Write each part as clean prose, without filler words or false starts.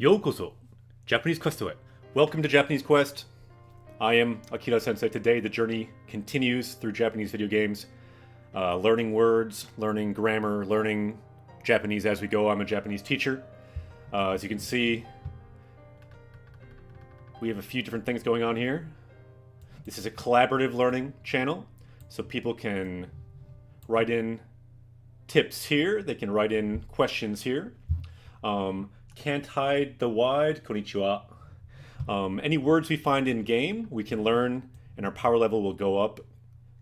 Yokozo, Japanese Quest to it. Welcome to Japanese Quest. I am Akira Sensei. Today, the journey continues through Japanese video games, learning words, learning grammar, learning Japanese as we go. I'm a Japanese teacher. As you can see, we have a few different things going on here. This is a collaborative learning channel, so people can write in tips here. They can write in questions here. Can't hide the wide. Konnichiwa. Any words we find in game, we can learn, and our power level will go up.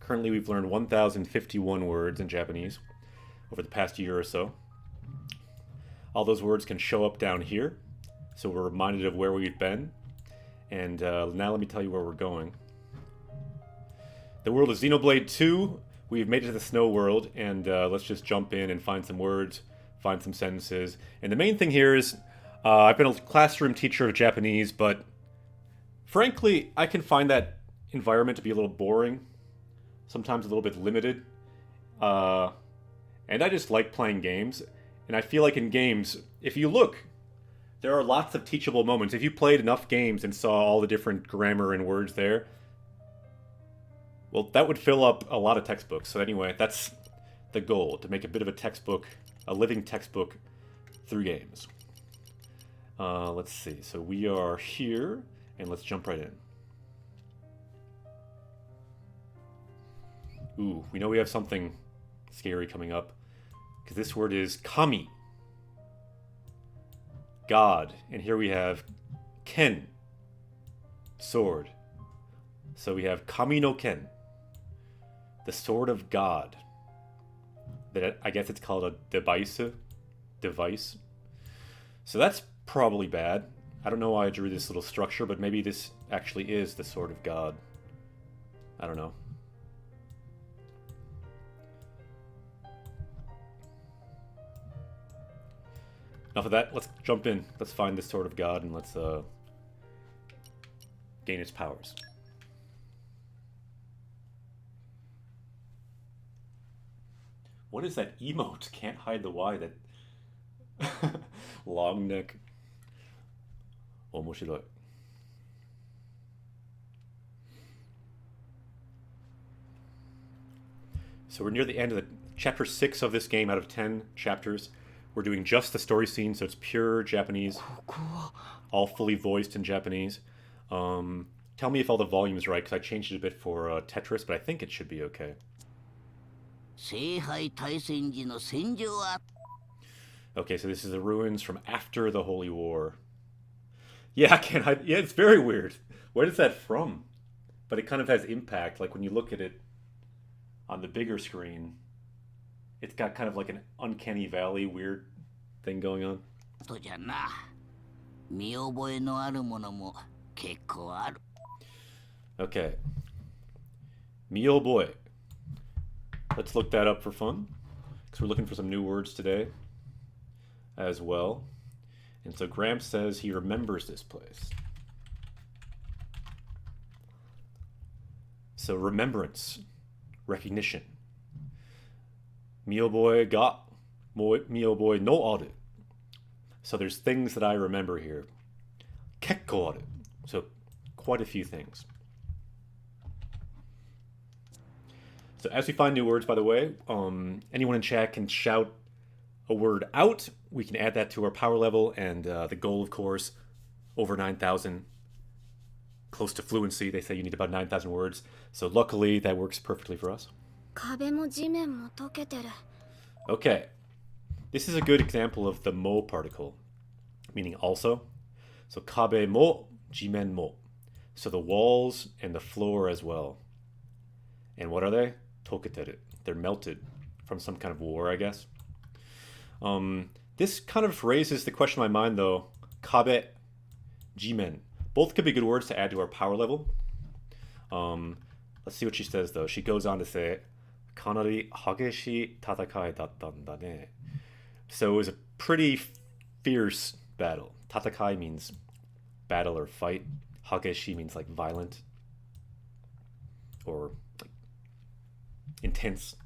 Currently, we've learned 1,051 words in Japanese over the past year or so. All those words can show up down here, so we're reminded of where we've been. And now let me tell you where we're going. The world is Xenoblade 2. We've made it to the snow world, and let's just jump in and find some words, find some sentences. And the main thing here is, I've been a classroom teacher of Japanese, but frankly, I can find that environment to be a little boring, sometimes a little bit limited. And I just like playing games. And I feel like in games, if you look, there are lots of teachable moments. If you played enough games and saw all the different grammar and words there, well, that would fill up a lot of textbooks. So anyway, that's the goal, to make a bit of a textbook, a living textbook through games. Let's see. So we are here, and let's jump right in. Ooh, we know we have something scary coming up, because this word is kami, God. And here we have ken, sword. So we have kami no ken, the sword of God. That, I guess it's called a device. So that's probably bad. I don't know why I drew this little structure, but maybe this actually is the sword of God. I don't know. Enough of that. Let's jump in. Let's find the sword of God and let's gain its powers. What is that emote? Can't hide the Y. That long neck. 面白い. So we're near the end of the chapter 6 of this game out of 10 chapters. We're doing just the story scene, so it's pure Japanese, all fully voiced in Japanese. Tell me if all the volume is right, because I changed it a bit for Tetris, but I think it should be okay. Okay, so this is the ruins from after the Holy War. Yeah, I can't hide. Yeah, it's very weird. Where is that from? But it kind of has impact. Like when you look at it on the bigger screen, it's got kind of like an uncanny valley weird thing going on. Okay. Mio boy. Let's look that up for fun, because we're looking for some new words today as well. And so Gramps says he remembers this place. So remembrance, recognition. Mio boy ga mio boy no aru. So there's things that I remember here. Kekko aru. So quite a few things. So as we find new words, by the way, anyone in chat can shout a word out. We can add that to our power level, and the goal, of course, over 9,000, close to fluency. They say you need about 9,000 words. So luckily, that works perfectly for us. Okay. This is a good example of the mo particle, meaning also. So kabe mo, jimen mo. So the walls and the floor as well. And what are they? Toketeru. They're melted from some kind of war, I guess. This kind of raises the question in my mind, though. Kabe, jimen. Both could be good words to add to our power level. Let's see what she says, though. She goes on to say, Kanari hageshi tatakai datta ne. So it was a pretty fierce battle. Tatakai means battle or fight. Hageshi means like violent or like intense.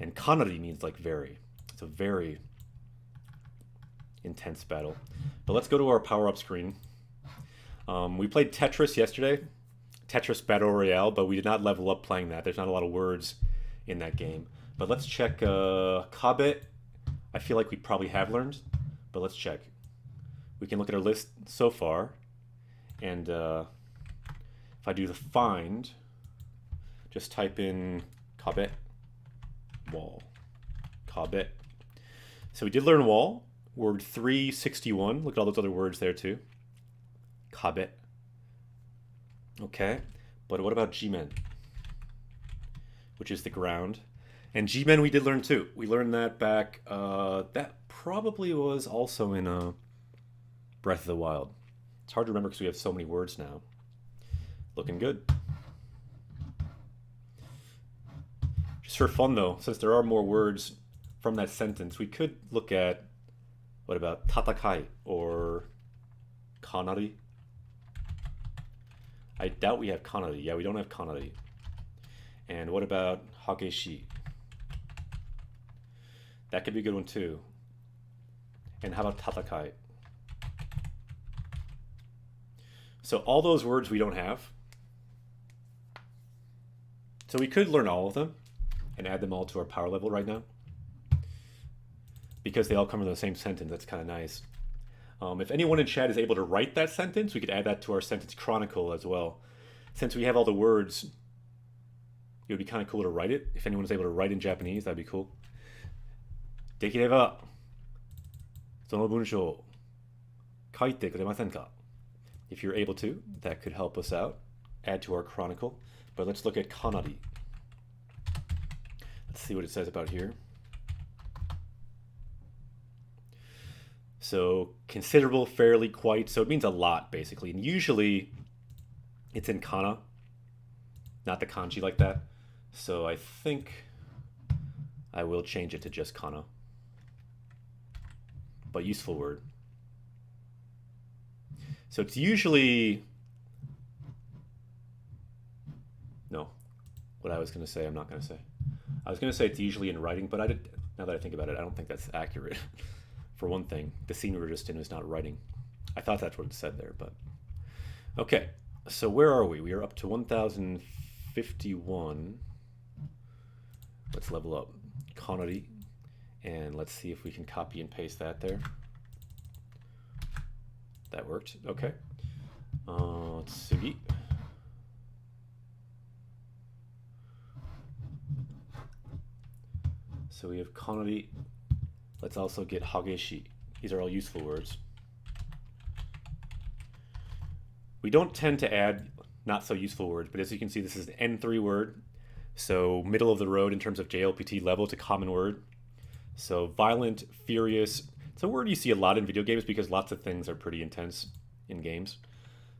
And kanari means like very. It's a very intense battle. But let's go to our power-up screen. We played Tetris yesterday, Tetris Battle Royale, but we did not level up playing that. There's not a lot of words in that game. But let's check Kabe. I feel like we probably have learned, but let's check. We can look at our list so far, and if I do the find, just type in Kabe, wall, Kabe. So we did learn wall, word 361. Look at all those other words there too. Kabe. Okay, but what about Jimen, which is the ground? And Jimen we did learn too. We learned that back, that probably was also in Breath of the Wild. It's hard to remember because we have so many words now. Looking good. Just for fun though, since there are more words from that sentence, we could look at, what about tatakai or kanari? I doubt we have kanari. Yeah, we don't have kanari. And what about hageshi? That could be a good one too. And how about tatakai? So all those words we don't have. So we could learn all of them and add them all to our power level right now, because they all come in the same sentence. That's kind of nice. If anyone in chat is able to write that sentence, we could add that to our sentence chronicle as well. Since we have all the words, it would be kind of cool to write it. If anyone is able to write in Japanese, that'd be cool. できればその文章を書いてくれませんか? If you're able to, that could help us out. Add to our chronicle. But let's look at kanari. Let's see what it says about here. So considerable, fairly, quite. So it means a lot, basically. And usually it's in kana, not the kanji like that. So I think I will change it to just kana. But useful word. So it's usually... No. What I was going to say, I'm not going to say. I was going to say it's usually in writing, but now that I think about it, I don't think that's accurate. For one thing, the scene we were just in was not writing. I thought that's what it said there, but... Okay, so where are we? We are up to 1051. Let's level up Kanari, and let's see if we can copy and paste that there. That worked, okay. Tsugi. So we have Kanari. Let's also get hageshi. These are all useful words. We don't tend to add not so useful words, but as you can see, this is an N3 word. So middle of the road in terms of JLPT level, it's a common word. So violent, furious. It's a word you see a lot in video games because lots of things are pretty intense in games.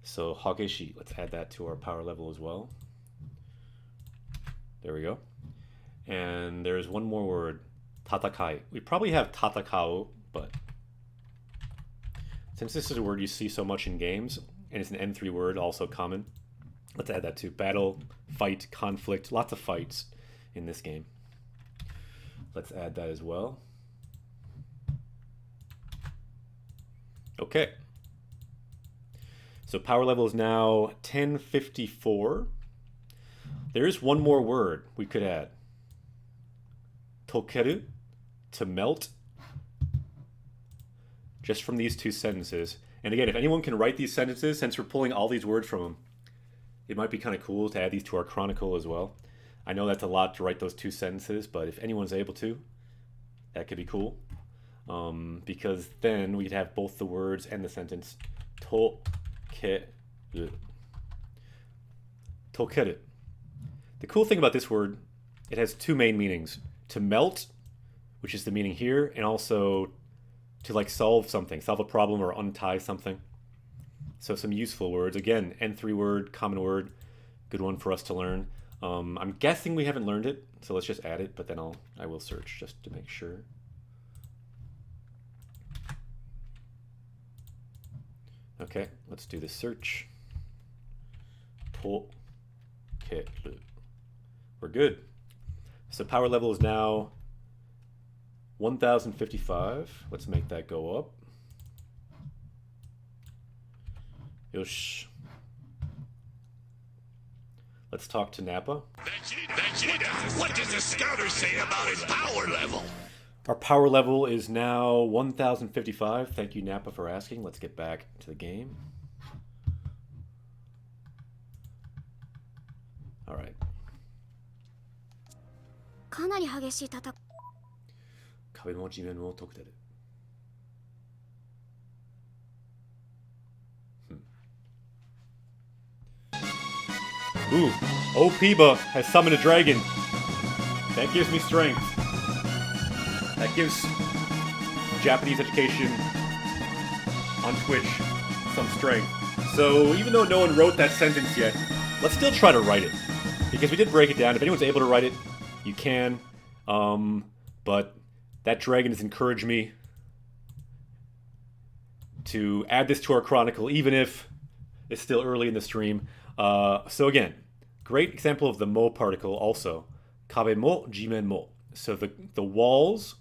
So hageshi, let's add that to our power level as well. There we go. And there's one more word, tatakai. We probably have tatakao, but since this is a word you see so much in games, and it's an N3 word, also common, let's add that to battle, fight, conflict, lots of fights in this game. Let's add that as well. Okay. So power level is now 1054. There is one more word we could add. Tokeru, to melt. Just from these two sentences. And again, if anyone can write these sentences, since we're pulling all these words from them, it might be kind of cool to add these to our chronicle as well. I know that's a lot to write those two sentences, but if anyone's able to, that could be cool. Because then we'd have both the words and the sentence. Tokeru. Tokeru. The cool thing about this word, it has two main meanings. To melt, which is the meaning here, and also to like solve something, solve a problem or untie something. So some useful words. Again, N3 word, common word, good one for us to learn. I'm guessing we haven't learned it, so let's just add it, but then I will search just to make sure. Okay, let's do the search. Tokeru. We're good. So power level is now 1055. Let's make that go up. Yosh. Let's talk to Nappa. Vegeta, what does the scouter say about his power level? Our power level is now 1055. Thank you, Nappa, for asking. Let's get back to the game. All right. かなり激しい戦い。壁も地面も解けてる。Ooh, Opiba has summoned a dragon. That gives me strength. That gives Japanese education on Twitch some strength. So even though no one wrote that sentence yet, let's still try to write it. Because we did break it down. If anyone's able to write it, you can. But that dragon has encouraged me to add this to our chronicle, even if it's still early in the stream. So again, great example of the mo particle also. Kabe mo, jimen mo. So the walls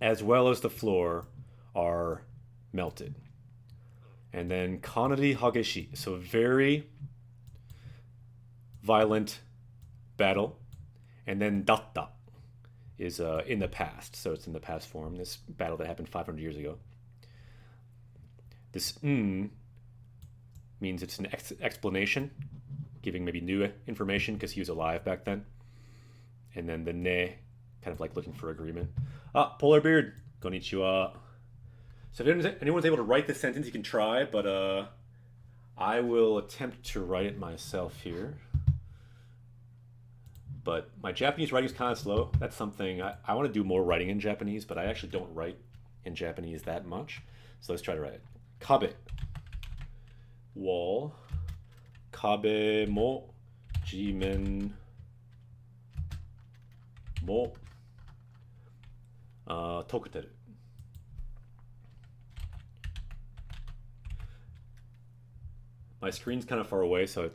as well as the floor are melted. And then kanari hageshi. So very violent battle. And then datta is in the past. So it's in the past form. This battle that happened 500 years ago. This means it's an explanation, giving maybe new information because he was alive back then. And then the ne, kind of like looking for agreement. Ah, Polar Beard, konnichiwa. So if anyone's able to write this sentence, you can try, but I will attempt to write it myself here. But my Japanese writing is kind of slow. That's something, I want to do more writing in Japanese, but I actually don't write in Japanese that much. So let's try to write it. Kabe. Wall. Kabe mo. Jimen mo. Tokuteru. My screen's kind of far away, so I'm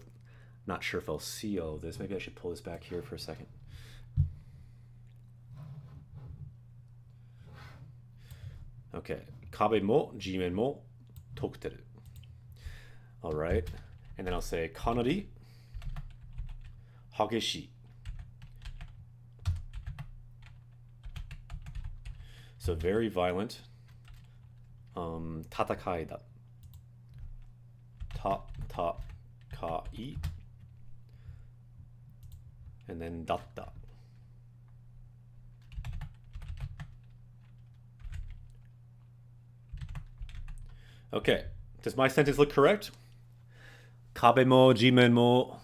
not sure if I'll see all of this. Maybe I should pull this back here for a second. Okay. Kabe mo, jimen mo, tokuteru. All right. And then I'll say kanari hageshi. So very violent. Tatakai da. Ta-ta-kai. And then datta. Okay. Does my sentence look correct? Kabe mo jimen mo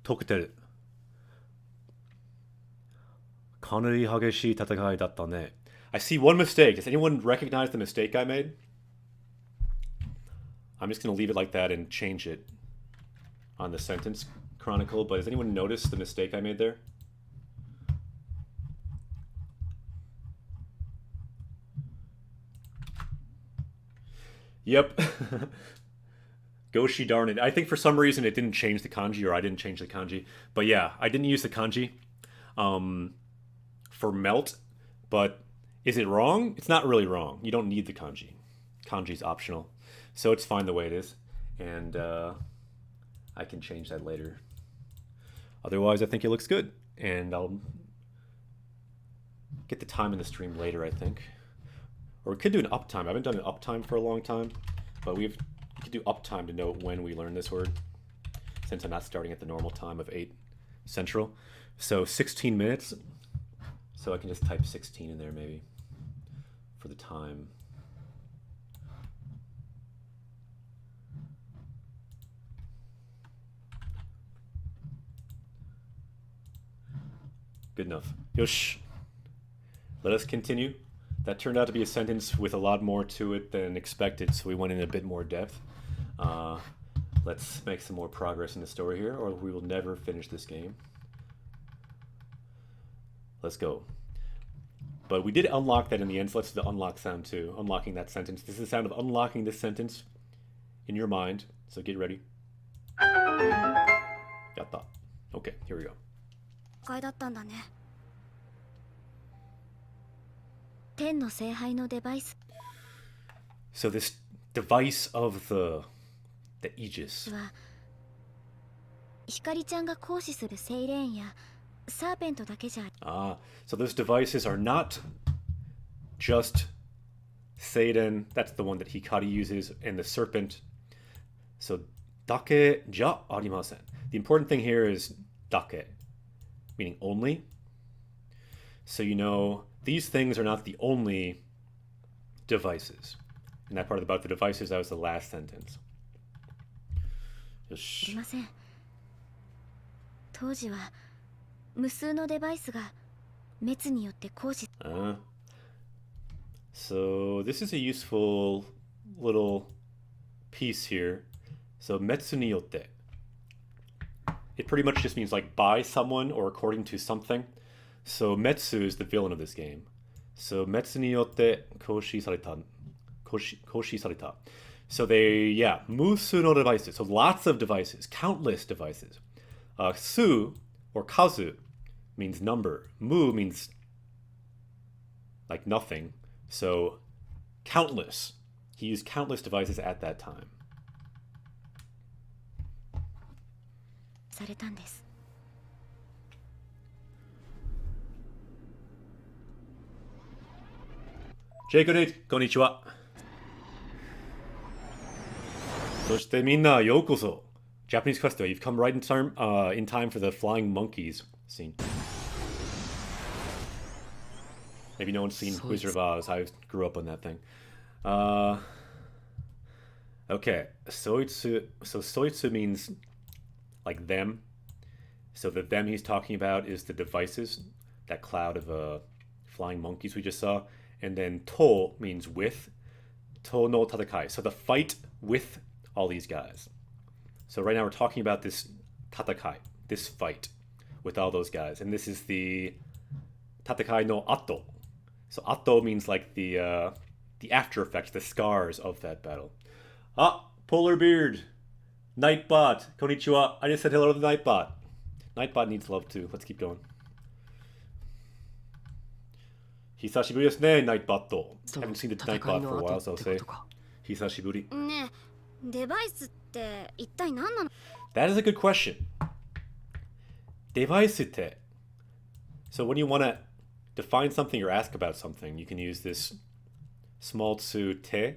tokuteru. Kanari hageshi tatakai datta ne. I see one mistake. Does anyone recognize the mistake I made? I'm just going to leave it like that and change it on the sentence chronicle. But does anyone notice the mistake I made there? Yep. Goshi darn it. I think for some reason it didn't change the kanji, or I didn't change the kanji. But yeah, I didn't use the kanji for melt. But is it wrong? It's not really wrong. You don't need the kanji. Kanji's optional. So it's fine the way it is. And I can change that later. Otherwise, I think it looks good. And I'll get the time in the stream later, I think. Or we could do an uptime. I haven't done an uptime for a long time. But we could do uptime to know when we learn this word. Since I'm not starting at the normal time of 8 Central. So 16 minutes. So I can just type 16 in there maybe for the time. Good enough. Yosh. Let us continue. That turned out to be a sentence with a lot more to it than expected, so we went in a bit more depth. Let's make some more progress in the story here, or we will never finish this game. Let's go. But we did unlock that in the end, so let's do the unlock sound too. Unlocking that sentence. This is the sound of unlocking this sentence in your mind, so get ready. Yatta. Okay, here we go. 戦いだったんだね。天の聖杯のデバイス。 So this device of the The Aegis. はひかりちゃんが行使するセイレーンやサーペントだけじゃ Ah, so those devices are not just Seiden, that's the one that Hikari uses, and the serpent. So, dake ja arimasen. The important thing here is dake, meaning only. So you know, these things are not the only devices. And that part about the devices, that was the last sentence. よありし。ません。当時は無数のデバイスが滅によって行使 So this is a useful little piece here. So metsu ni yotte. It pretty much just means like by someone or according to something. So Metsu is the villain of this game. So metsu ni yotte koshi sareta. Koshi sareta. So they, yeah, musu no devices. So lots of devices, countless devices. Su or kazu means number. Mu means like nothing. So countless. He used countless devices at that time. されたんです。ジェイクデイ、こんにちは。そしてみんなようこそ。Japanese Quest, you've come right in time for the flying monkeys scene. Maybe no one's seen Wizard of Oz. I grew up on that thing. Okay, soitsu. So soitsu means like them. So the them he's talking about is the devices, that cloud of flying monkeys we just saw. And then to means with. To no tatakai. So the fight with all these guys. So right now we're talking about this tatakai, this fight with all those guys. And this is the tatakai no ato. So ato means like the after effects, the scars of that battle. Ah, Polar Beard, Nightbot, konnichiwa. I just said hello to the Nightbot. Nightbot needs love too. Let's keep going. Hisashiburi desu ne, Nightbot. Haven't seen the Nightbot for a while, so I'll say Hisashiburi. ねえ、デバイスって一体何なの？ That is a good question. Devaisute. So when you want to define something or ask about something, you can use this small tsu te.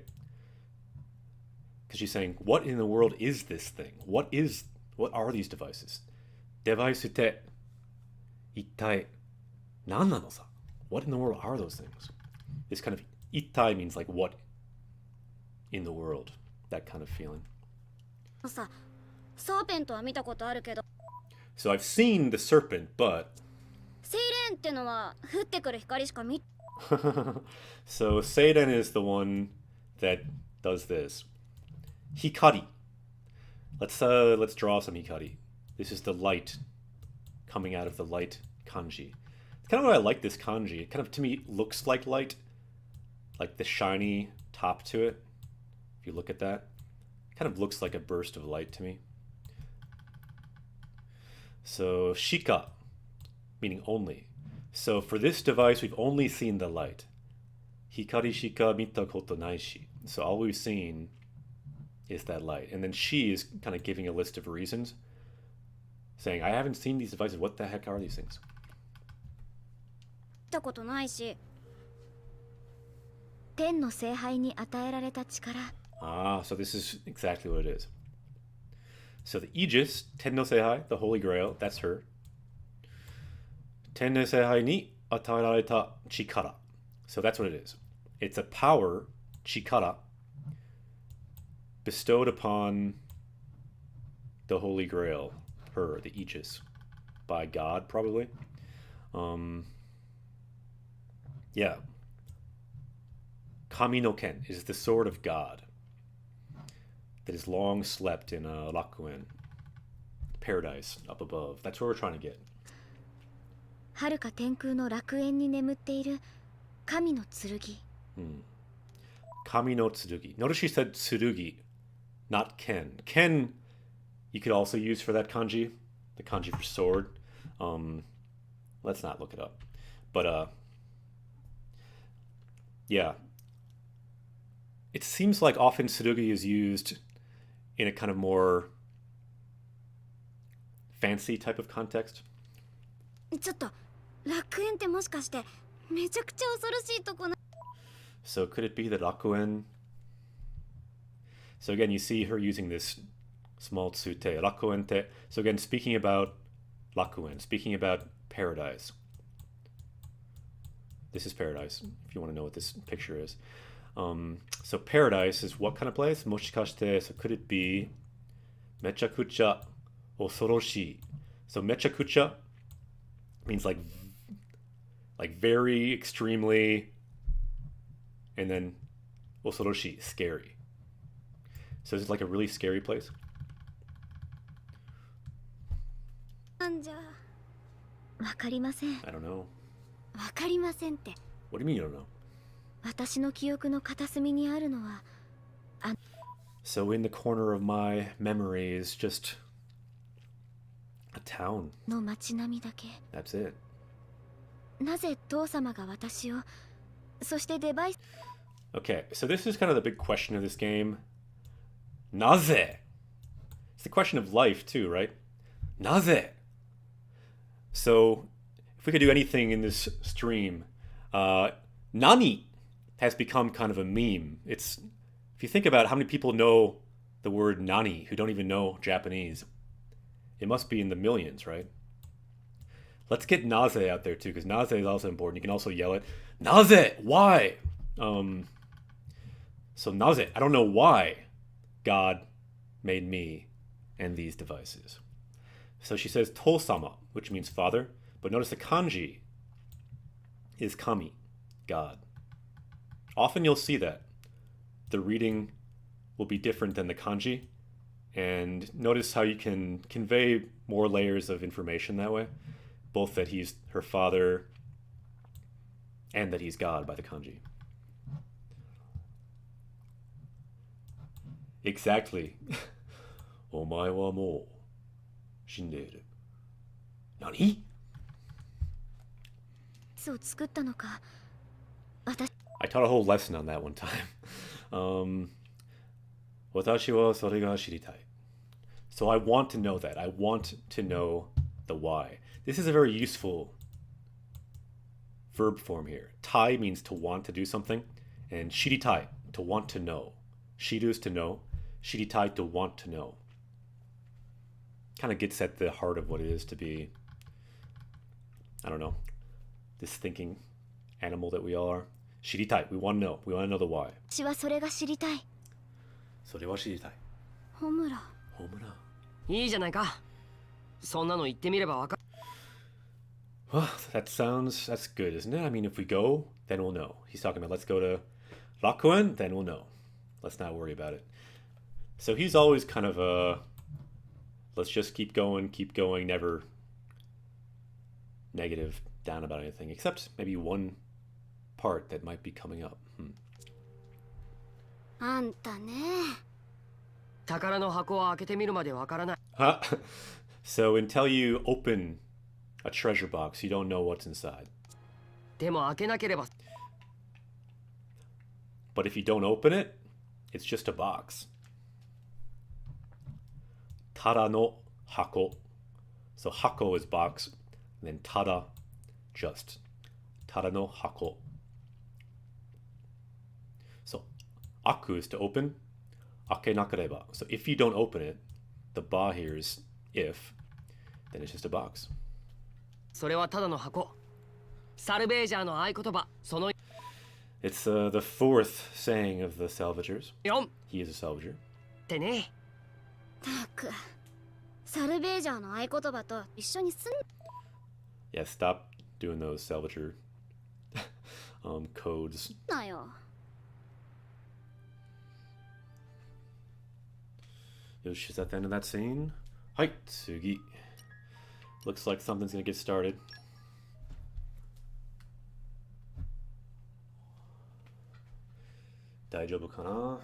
Because she's saying, what in the world is this thing? What are these devices? Devaisute. Ittai. Nan nano sa? What in the world are those things? This kind of ittai means like what in the world. That kind of feeling. さ、サーペントは見たことあるけど、 So I've seen the serpent, but セイレーンってのは降ってくる光しか見 so Seiden is the one that does this. Hikari. Let's draw some hikari. This is the light coming out of the light kanji. It's kind of what I like this kanji. It kind of to me looks like light, like the shiny top to it. If you look at that, it kind of looks like a burst of light to me. So shika, meaning only. So for this device, we've only seen the light. Hikari shika mita koto nai shi. So all we've seen is that light. And then she is kind of giving a list of reasons, saying, I haven't seen these devices. What the heck are these things? たことないし、天の聖杯に与えられた力。 Ah, so this is exactly what it is. So the Aegis, Ten no Seihai, the Holy Grail, that's her. Ten no Seihai ni ataerareta chikara. So that's what it is. It's a power, chikara, bestowed upon the Holy Grail, her, the Aegis, by God, probably. Yeah. Kami no Ken is the sword of God that has long slept in Rakuen, paradise up above. That's where we're trying to get. 遥か天空の楽園に眠っている神の剣。Kami no tsurugi. Notice she said tsurugi, not ken. Ken, you could also use for that kanji, the kanji for sword. Let's not look it up. But, yeah. It seems like often tsurugi is used in a kind of more fancy type of context. ちょっと楽園ってもしかしてめちゃくちゃ恐ろしいとこな。 So could it be that Rakuen? So again, you see her using this small tsute, Rakuente. So again, speaking about Rakuen, speaking about paradise. This is paradise, if you want to know what this picture is. So paradise is what kind of place? Moshikashite, so could it be mechakucha osoroshi? So mechakucha means like very extremely, and then osoroshi, scary. So is it like a really scary place? なんじゃわかりません。 I don't know. わかりませんって。 What do you mean you don't know? 私の記憶の片隅にあるのは So in the corner of my memory is just a town. の街並みだけ。 That's it. なぜ父様が私を、そしてデバイス。 Okay, so this is kind of the big question of this game. Naze? It's the question of life too, right? Naze? So if we could do anything in this stream, Nani has become kind of a meme. It's, if you think about how many people know the word Nani who don't even know Japanese, it must be in the millions, right? Let's get Naze out there too, because Naze is also important. You can also yell it, Naze! Why? So Naze, I don't know why God made me and these devices. So she says Tosama, which means father, but notice the kanji is kami, God. Often you'll see that. The reading will be different than the kanji, and notice how you can convey more layers of information that way, both that he's her father and that he's God by the kanji. Exactly. お前はもう死んでいる。何? を作ったのか。私。 I taught a whole lesson on that one time. 私はそれが知りたい. So I want to know that. I want to know the why. This is a very useful verb form here. Tai means to want to do something, and shiritai, to want to know. Shiru is to know. Shiritai, to want to know. Kind of gets at the heart of what it is to be, I don't know, this thinking animal that we all are. Shiritai, we want to know. We want to know the why. 私はそれが知りたい。それは知りたい。ホムラ。ホムラ。いいじゃないか。そんなの言ってみればわかる。Well, that's good, isn't it? I mean, if we go, then we'll know. He's talking about let's go to Rakuen, then we'll know. Let's not worry about it. So he's always kind of let's just keep going, never negative down about anything, except maybe one part that might be coming up. あんたね。宝の箱を開けてみるまでわからない。Huh? So until you open a treasure box, you don't know what's inside. でも開けなければ。But if you don't open it, it's just a box. Tada no hako. So hako is box, and then tada, just. Tada no hako. So aku is to open. Ake nakareba. So if you don't open it, the ba here is if, then it's just a box. それはただの箱。サルベージャーの合言葉、その It's the fourth saying of the salvagers. 4 He is a salvager. ってね。たく。サルベージャーの合言葉と一緒にすん Yeah, stop doing those salvager codes. なよ。Yosh, is that the end of that scene? Hi, Tsugi. Looks like something's gonna get started. Daijoubu kana?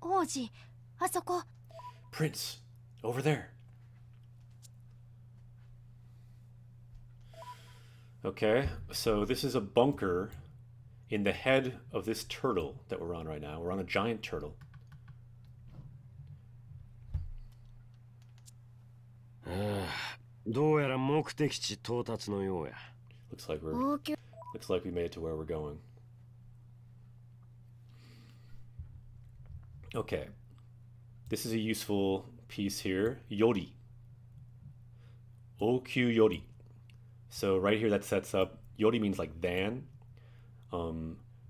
王子、あそこ。 Prince, over there. Okay, so this is a bunker in the head of this turtle that we're on right now. We're on a giant turtle. どうやら目的地到達のようや。Looks like Okay. we made it to where we're going. Okay. This is a useful piece here. Yori. OQ Yori. So right here that sets up, Yori means like than.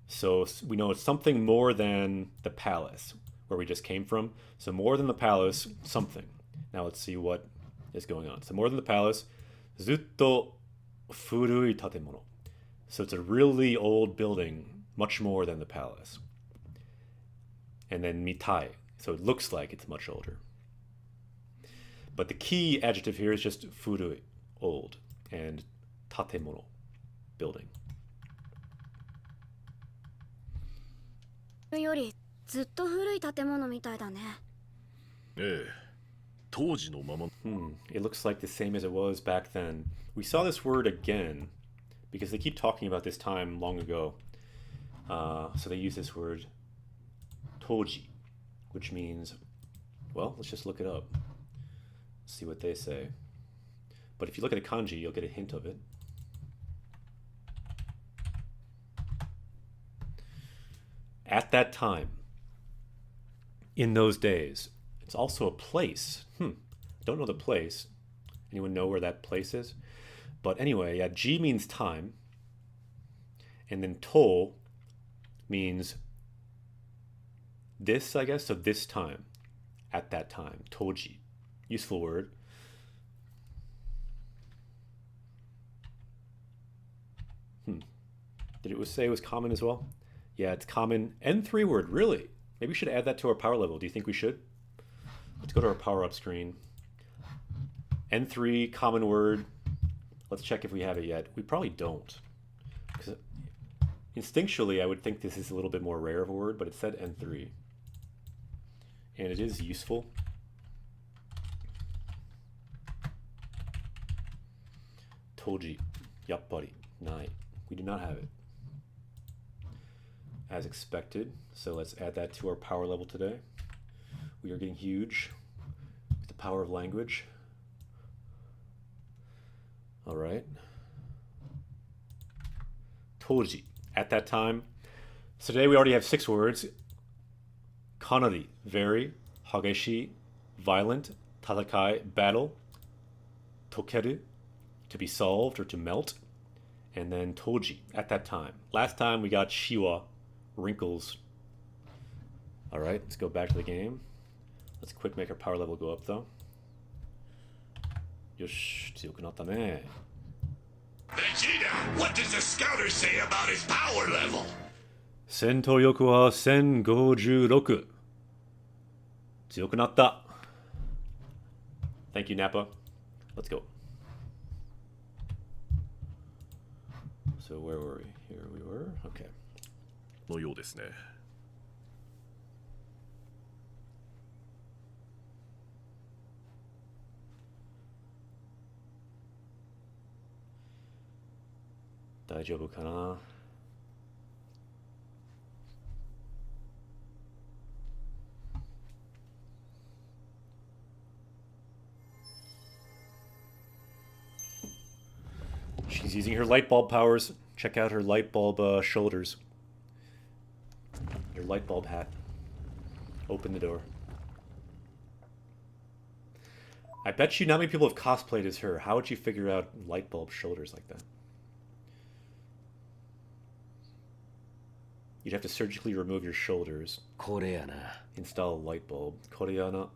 So we know it's something more than the palace where we just came from. So more than the palace, something. Now let's see what is going on. So more than the palace, zutto furui tatemono. So it's a really old building, much more than the palace. And then mitai. So it looks like it's much older. But the key adjective here is just furui, old, and tatemono, building. よりずっと古い建物みたいだね。ええ、当時のまま。It looks like the same as it was back then. We saw this word again because they keep talking about this time long ago. So they use this word toji, which means, well, let's just look it up. See what they say. But if you look at a kanji, you'll get a hint of it. At that time, in those days, it's also a place. Don't know the place. Anyone know where that place is? But anyway, yeah, ji means time. And then to means this, I guess. So this time, at that time, toji. Useful word. Did it say it was common as well? Yeah, it's common. N3 word, really? Maybe we should add that to our power level. Do you think we should? Let's go to our power up screen. N3, common word. Let's check if we have it yet. We probably don't. Because instinctually, I would think this is a little bit more rare of a word, but it said N3. And it is useful. Toji. Yappari. Nai. We do not have it. As expected. So let's add that to our power level today. We are getting huge with the power of language. All right. Toji. At that time. So today we already have 6 words. Kanari. Very. Hageshi. Violent. Tatakai. Battle. Tokeru. To be solved or to melt. And then toji. At that time. Last time we got shiwa. Wrinkles. All right, let's go back to the game. Let's quick make our power level go up though. Yosh, 強くなったね. Vegeta, what does the scouter say about his power level? 戦闘力は1056. 強くなった. Thank you, Nappa. Let's go. So where were we? Here we were. Okay. のようですね。大丈夫かな? She's using her light bulb powers. Check out her light bulb shoulders. Your light bulb hat. Open the door. I bet you not many people have cosplayed as her. How would you figure out light bulb shoulders like that? You'd have to surgically remove your shoulders. これやな。 Install a light bulb. Koreana.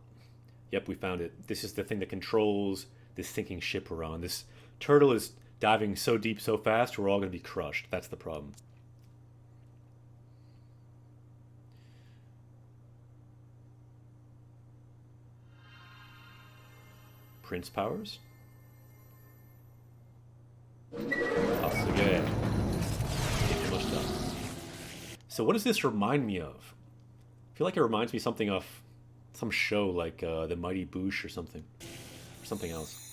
Yep, we found it. This is the thing that controls this sinking ship we're on. This turtle is diving so deep so fast, we're all going to be crushed. That's the problem. Prince powers? So what does this remind me of? feel like it reminds me something of some show like The Mighty Boosh or something. Or something else.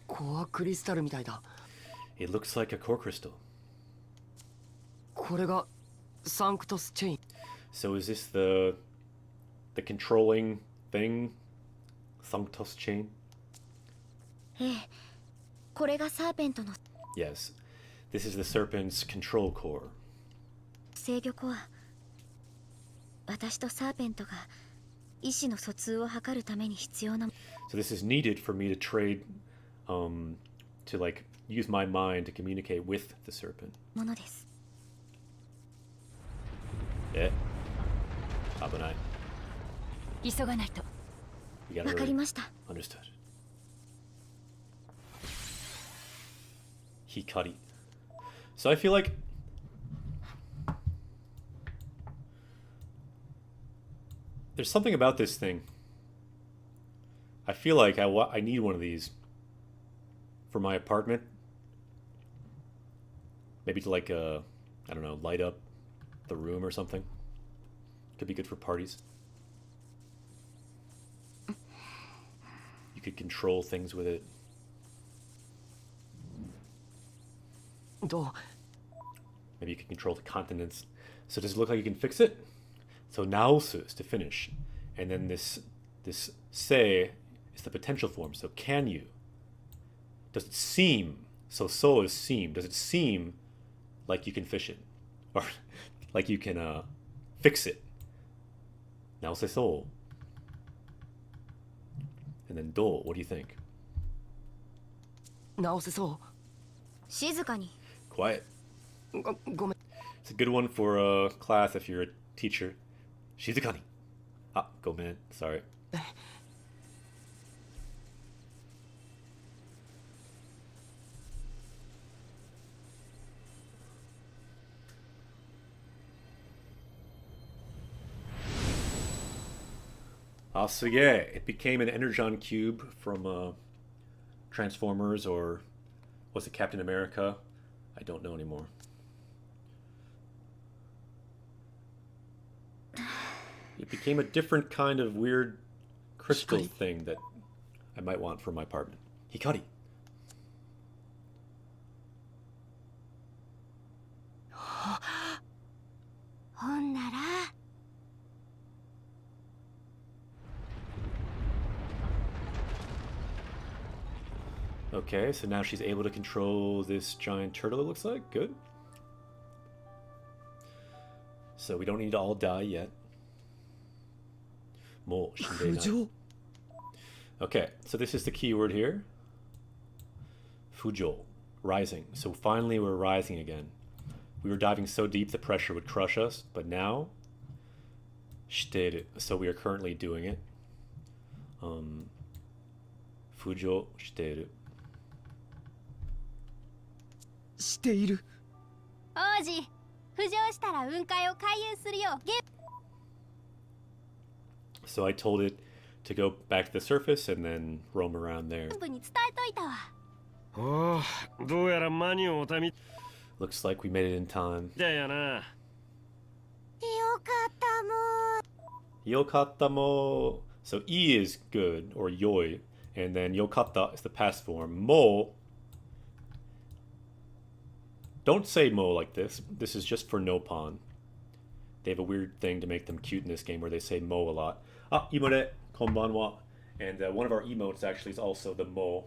コアクリスタルみたいだ。 It looks like a core crystal. これがサンクトスチェイン。 So is this the controlling thing? Sanctus chain? ええ、これがサーペントの Yes. This is the serpent's control core. 制御コア。私とサーペントが意思の疎通を図るために必要な So this is needed for me to trade, to like use my mind to communicate with the serpent. ものです。 Yeah. 危ない。急がないと。 We gotta わか hurry. りました。 Understood. Hikari. So I feel like there's something about this thing. I feel like I need one of these for my apartment. Maybe to like I don't know, light up the room or something. Could be good for parties. You could control things with it. どう Maybe you can control the continents. So does it look like you can fix it? So naosu is to finish. And then this se is the potential form. So can you? Does it seem, so is seem. Does it seem like you can fish it? Or like you can fix it? Naose so. And then do, what do you think? 直せそ静かに。 Quiet. う。ごめん。 It's a good one for a class if you're a teacher. Shizukani. Ah, go man. Sorry. Asuge. It became an Energon cube from Transformers, or was it Captain America? I don't know anymore. It became a different kind of weird crystal Hikari. thing that I might want for my apartment. Hikari. ほんなら Okay, so now she's able to control this giant turtle, it looks like. Good. So we don't need to all die yet. Mo 浮 Shindei 上 Okay, so this is the keyword here. Fujo, rising. So finally we're rising again. We were diving so deep the pressure would crush us, but now, shiteru. So we are currently doing it. Fujo shiteru. している。王子、浮上したら雲海を回遊するよ。 So I told it to go back to the surface and then roam around there. 部に伝えといたわ。おお、どうやら間に合うたみ Looks like we made it in time. だよな。よかったもう。 Yokata mo. So E is good, or yoi, and then yokata is the past form. Mo. Don't say mo like this. This is just for Nopon. They have a weird thing to make them cute in this game where they say mo a lot. Ah, imore, konbanwa. And one of our emotes actually is also the mo.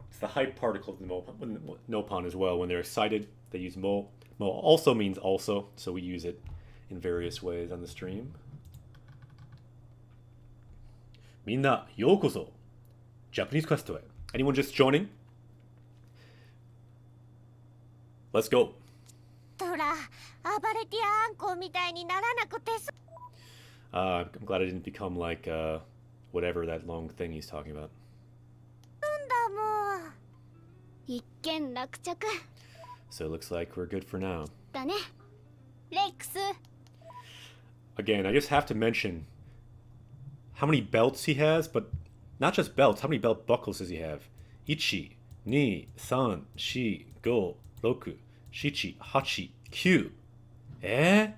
It's the hype particle of the Nopon as well. When they're excited, they use mo. Mo also means also, so we use it in various ways on the stream. Minna, yokoso. Japanese quest to it. Anyone just joining? Let's go. トラ、暴れてやあんこみたいにならなくてす。 I'm glad I didn't become like whatever that long thing he's talking about. だもう。一件落着 So it looks like we're good for now. だね。レックス。 Again, I just have to mention how many belts he has, but not just belts. How many belt buckles does he have? Ichi, ni, san, shi, go, roku, shichi, hachi, Cute. Eh?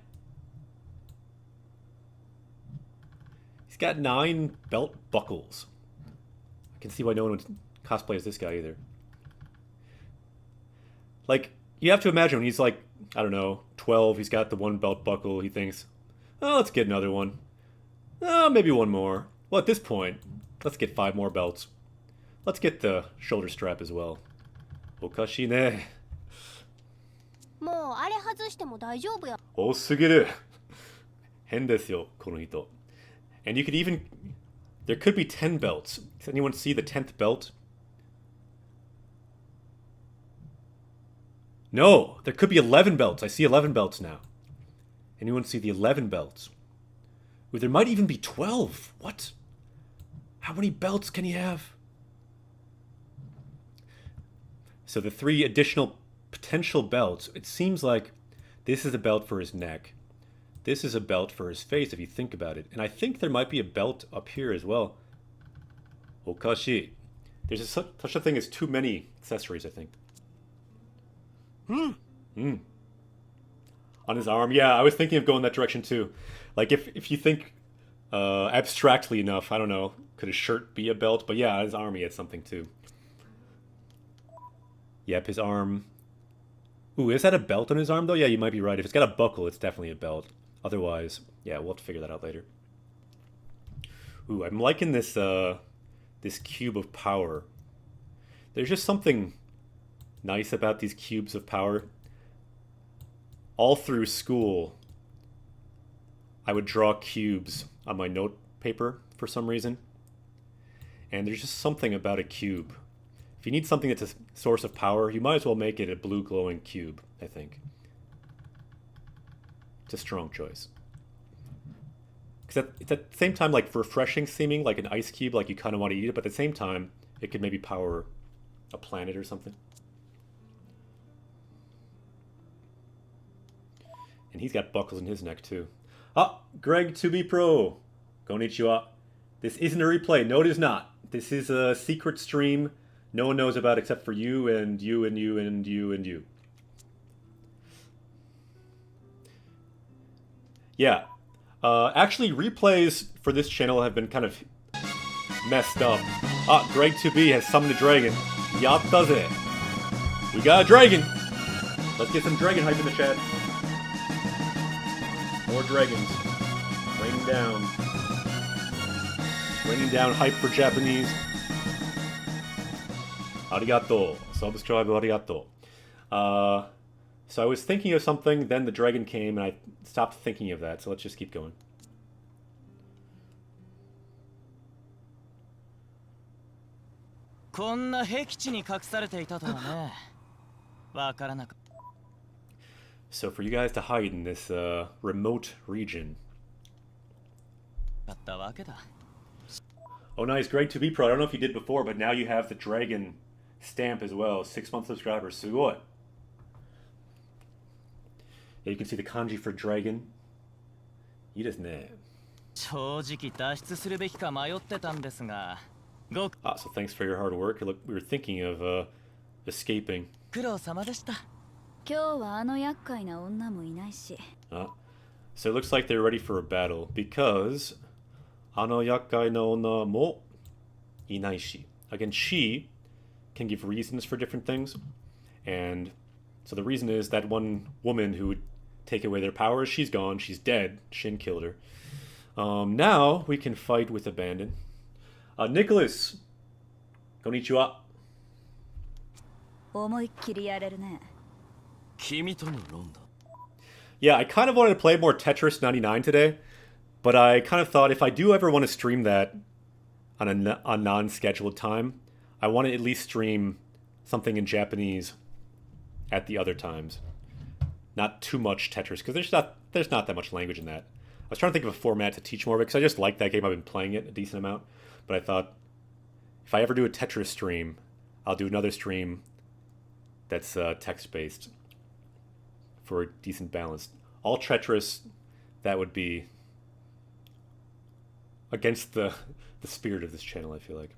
He's got 9 belt buckles. I can see why no one would cosplay as this guy either. Like, you have to imagine when he's like, I don't know, 12, he's got the 1 belt buckle, he thinks, oh, let's get another one. Oh, maybe one more. Well, at this point, let's get 5 more belts. Let's get the shoulder strap as well. Okashi ne. もうあれ外しても大丈夫や。多すぎる。変ですよ、この人. And you could even... There could be 10 belts. Does anyone see the 10th belt? No, there could be 11 belts. I see 11 belts now. Anyone see the 11 belts? Ooh, there might even be 12. What? How many belts can he have? So the 3 additional potential belts, it seems like this is a belt for his neck. This is a belt for his face, if you think about it. And I think there might be a belt up here as well. Okashi. There's such a thing as too many accessories, I think. On his arm. Yeah, I was thinking of going that direction too. Like, if you think abstractly enough, I don't know, could his shirt be a belt? But yeah, his arm, he had something too. Yep, his arm. Ooh, is that a belt on his arm, though? Yeah, you might be right. If it's got a buckle, it's definitely a belt. Otherwise, yeah, we'll have to figure that out later. Ooh, I'm liking this, this cube of power. There's just something nice about these cubes of power. All through school, I would draw cubes on my note paper for some reason. And there's just something about a cube. If you need something that's a source of power, you might as well make it a blue glowing cube, I think. It's a strong choice. Because it's at the same time like refreshing seeming, like an ice cube, like you kind of want to eat it, but at the same time, it could maybe power a planet or something. And he's got buckles in his neck too. Ah, Greg 2B Pro. Konnichiwa. This isn't a replay. No, it is not. This is a secret stream no one knows about except for you and you and you and you and you. Yeah. Actually, replays for this channel have been kind of messed up. Ah, Greg 2B has summoned a dragon. Yatta ze. We got a dragon. Let's get some dragon hype in the chat. More dragons. Raining down. Raining down hype for Japanese. Arigato. Subscribe, arigato. So I was thinking of something, then the dragon came, and I stopped thinking of that, so let's just keep going. So for you guys to hide in this remote region. Oh nice, Greg 2B Pro. I don't know if you did before, but now you have the dragon stamp as well. 6-month subscriber. Sugoi. Yeah, you can see the kanji for dragon. いいですね. Ah, so thanks for your hard work. Look, we were thinking of escaping. So it looks like they're ready for a battle because あの厄介な女もいないし. Again, she can give reasons for different things. And so the reason is that one woman who would take away their powers, she's gone, she's dead. Shin killed her. Now we can fight with abandon. Nicholas! Konnichiwa. Yeah, I kind of wanted to play more Tetris 99 today, but I kind of thought if I do ever want to stream that on a non-scheduled time, I want to at least stream something in Japanese at the other times. Not too much Tetris, because there's not that much language in that. I was trying to think of a format to teach more of it, because I just like that game. I've been playing it a decent amount. But I thought, if I ever do a Tetris stream, I'll do another stream that's text-based for a decent balance. All Tetris, that would be against the spirit of this channel, I feel like.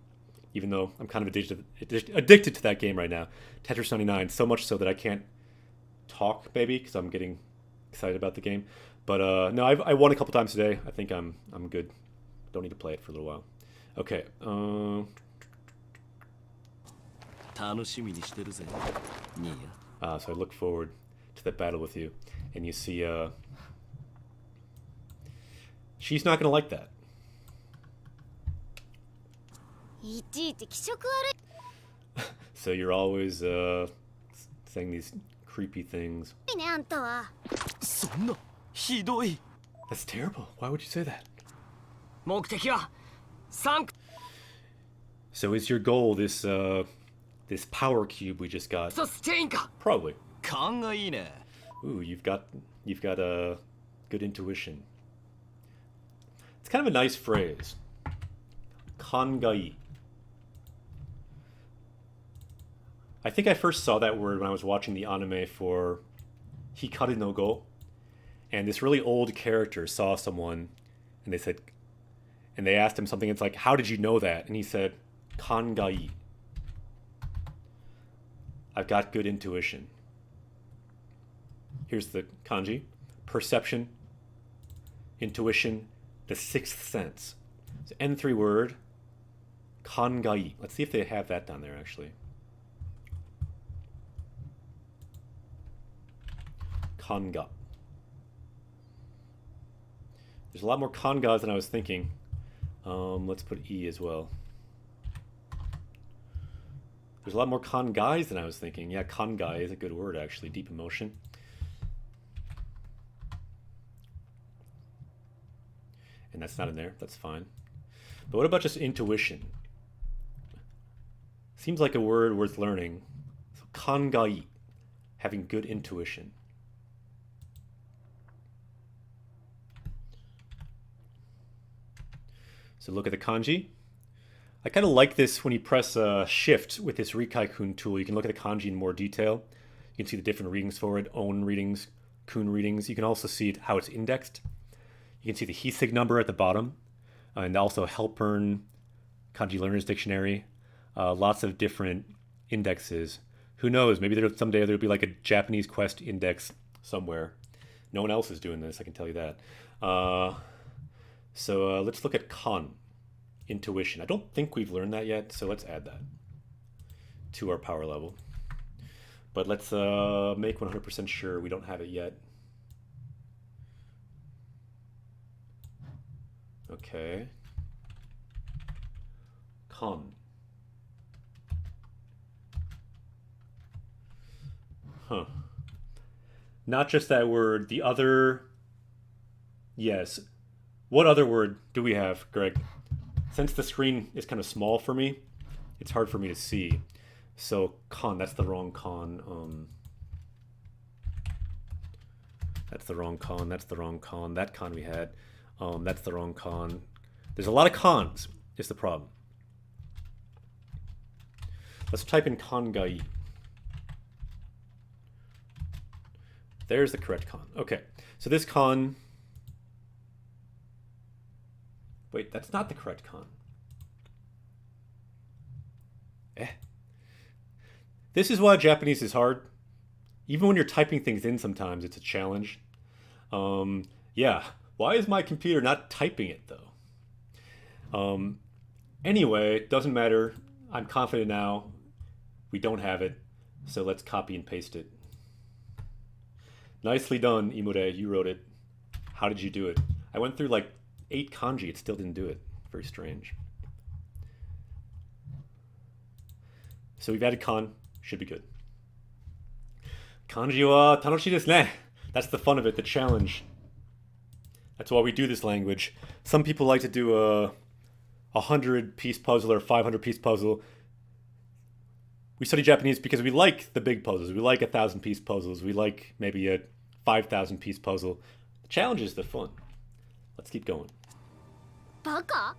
Even though I'm kind of addicted to that game right now. Tetris 99, so much so that I can't talk maybe because I'm getting excited about the game. But no, I won a couple times today. I think I'm good. Don't need to play it for a little while. Okay. 楽しみにしてるぜ、ニーヤ。 So I look forward to that battle with you, and you see, she's not gonna like that. いちいち気色悪 So you're always saying these creepy things. いね、あんたは。そんなひどい。 That's terrible. Why would you say that? 目的はサンク So is your goal this this power cube we just got? トスチェインか。 Probably. 勘がいいね。 Ooh, you've got a good intuition. It's kind of a nice phrase. Kangai. I think I first saw that word when I was watching the anime for Hikaru no Go. And this really old character saw someone and they asked him something. It's like, how did you know that? And he said, Kangai. I've got good intuition. Here's the kanji. Perception, intuition, the sixth sense. So N3 word, kangai. Let's see if they have that down there actually. Kanga. There's a lot more kangas than I was thinking. Let's put E as well. There's a lot more kangais than I was thinking. Yeah, kangai is a good word actually. Deep emotion. And that's not in there. That's fine. But what about just intuition? Seems like a word worth learning. So kangai, having good intuition. So look at the kanji. I kind of like this when you press shift with this Rikai-kun tool. You can look at the kanji in more detail. You can see the different readings for it, own readings, kun readings. You can also see how it's indexed. You can see the Hisig number at the bottom, and also Helpern, Kanji Learner's Dictionary. Lots of different indexes. Who knows? Maybe someday there'll be like a Japanese Quest index somewhere. No one else is doing this, I can tell you that. So let's look at Kan, intuition. I don't think we've learned that yet, so let's add that to our power level. But let's make 100% sure we don't have it yet. Okay. Kan. Huh. Not just that word, the other... Yes. What other word do we have, Greg? Since the screen is kind of small for me, it's hard for me to see. So, kan, that's the wrong kan. That's the wrong kan, that's the wrong kan. That kan we had. That's the wrong kan. There's a lot of cons, is the problem. Let's type in kangai. There's the correct kan. Okay, so this kan... Wait, that's not the correct kan. This is why Japanese is hard. Even when you're typing things in sometimes, it's a challenge. Yeah. Why is my computer not typing it, though? Anyway, doesn't matter. I'm confident now. We don't have it. So let's copy and paste it. Nicely done, Imure. You wrote it. How did you do it? I went through like 8 kanji. It still didn't do it. Very strange. So we've added kan. Should be good. Kanji wa tanoshii desu ne. That's the fun of it, the challenge. That's why we do this language. Some people like to do a 100-piece puzzle or 500-piece puzzle. We study Japanese because we like the big puzzles. We like 1,000-piece puzzles. We like maybe a 5,000-piece puzzle. The challenge is the fun. Let's keep going. Baka?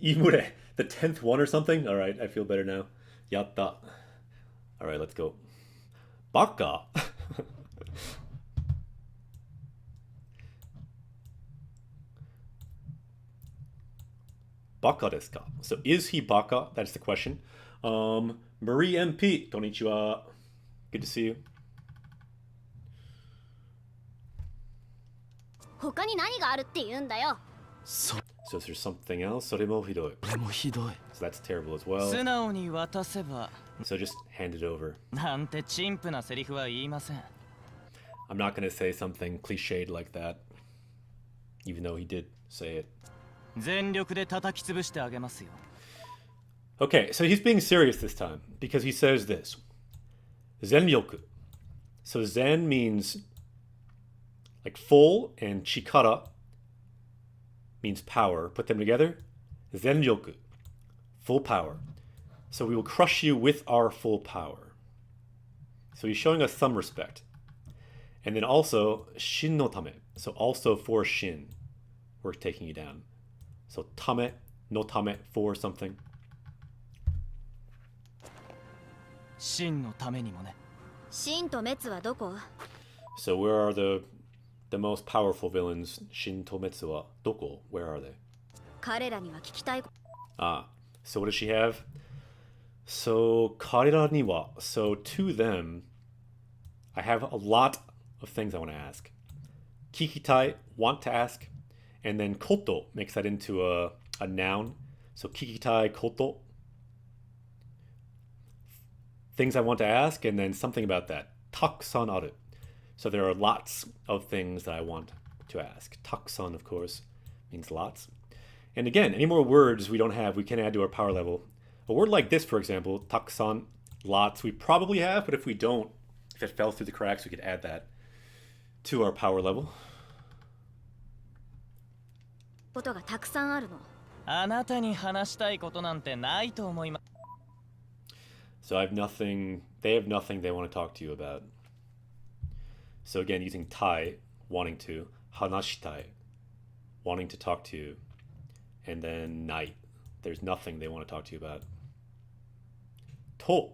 Imure, the 10th one or something? All right, I feel better now. Yatta. All right, let's go. Baka. Baka desu ka? So is he baka? That's the question. Marie MP, konnichiwa. Good to see you. 他に何があるって言うんだよ。そ So if there's something else, それもひどい. れもひどい So that's terrible as well. 素直に渡せば So just hand it over. なんて陳腐なセリフは言いません。 I'm not going to say something cliched like that, even though he did say it. 全力で叩き潰してあげますよ。 Okay, so he's being serious this time because he says this. Zenryoku. So zen means like full, and chikara means power. Put them together. Zenryoku. Full power. So we will crush you with our full power. So he's showing us some respect. And then also, shin no tame. So also for shin, we're taking you down. So tame, no tame, for something. 真のためにもね。真と滅はどこ？ So where are the most powerful villains? Shin to Metsu wa doko? Where are they? 彼らには聞きたい。 Ah, so what does she have? So karera ni wa. So to them, I have a lot of things I want to ask. Kikitai, want to ask, and then koto makes that into a noun. So kikitai koto. Things I want to ask, and then something about that. Takusan aru. So there are lots of things that I want to ask. Takusan, of course, means lots. And again, any more words we don't have, we can add to our power level. A word like this, for example, takusan, lots, we probably have, but if we don't, if it fell through the cracks, we could add that to our power level. ことがたくさんあるの。あなたに話したいことなんてないと思います。 So I have nothing, they have nothing they want to talk to you about. So again, using tai, wanting to, hanashitai, wanting to talk to you, and then nai, there's nothing they want to talk to you about. To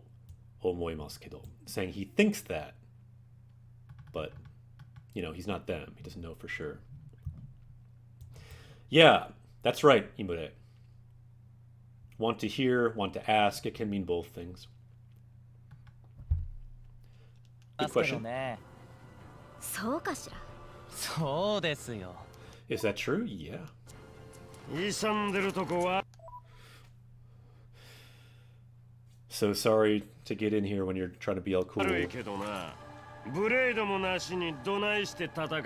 omoimasu kedo, saying he thinks that, but, you know, he's not them. He doesn't know for sure. Yeah, that's right, Imure. Want to hear, want to ask, it can mean both things. Good question. ね。そうかしら。そうですよ。 Is that true? Yeah. 勇んでるとこは So sorry to get in here when you're trying to be all cool. 悪いけどな。ブレードもなしにどないして戦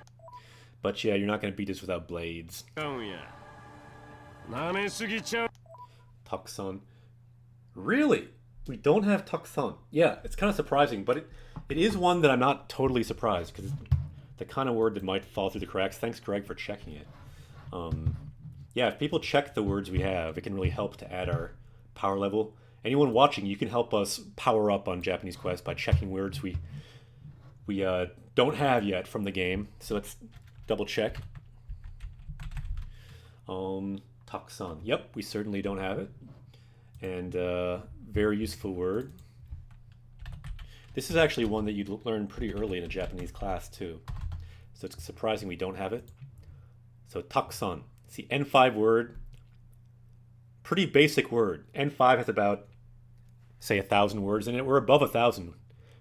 But yeah, you're not going to beat us without blades. うんや。なめすぎちゃう。 Takusan. Really? We don't have Takusan. Yeah, it's kind of surprising, but it is one that I'm not totally surprised because it's the kind of word that might fall through the cracks. Thanks, Greg, for checking it. Yeah, if people check the words we have, it can really help to add our power level. Anyone watching, you can help us power up on Japanese Quest by checking words we don't have yet from the game. So let's double check. Takusan. Yep, we certainly don't have it. And very useful word. This is actually one that you'd learn pretty early in a Japanese class too. So it's surprising we don't have it. So takusan. It's the N5 word. Pretty basic word. N5 has about, say, 1,000 words in it. We're above 1,000.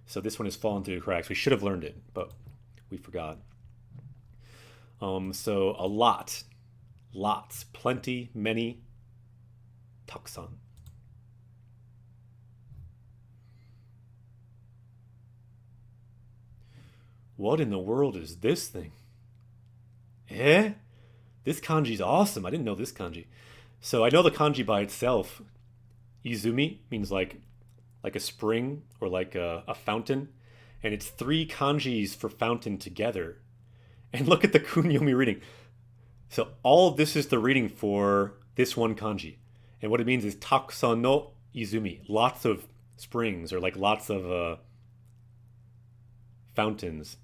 So this one has fallen through the cracks. We should have learned it, but we forgot. So a lot. Lots. Plenty. Many. Takusan. What in the world is this thing? Eh? This kanji's awesome. I didn't know this kanji. So I know the kanji by itself. Izumi means like a spring or like a fountain. And it's 3 kanjis for fountain together. And look at the kunyomi reading. So all of this is the reading for this one kanji. And what it means is takusan no izumi. Lots of springs or like lots of fountains.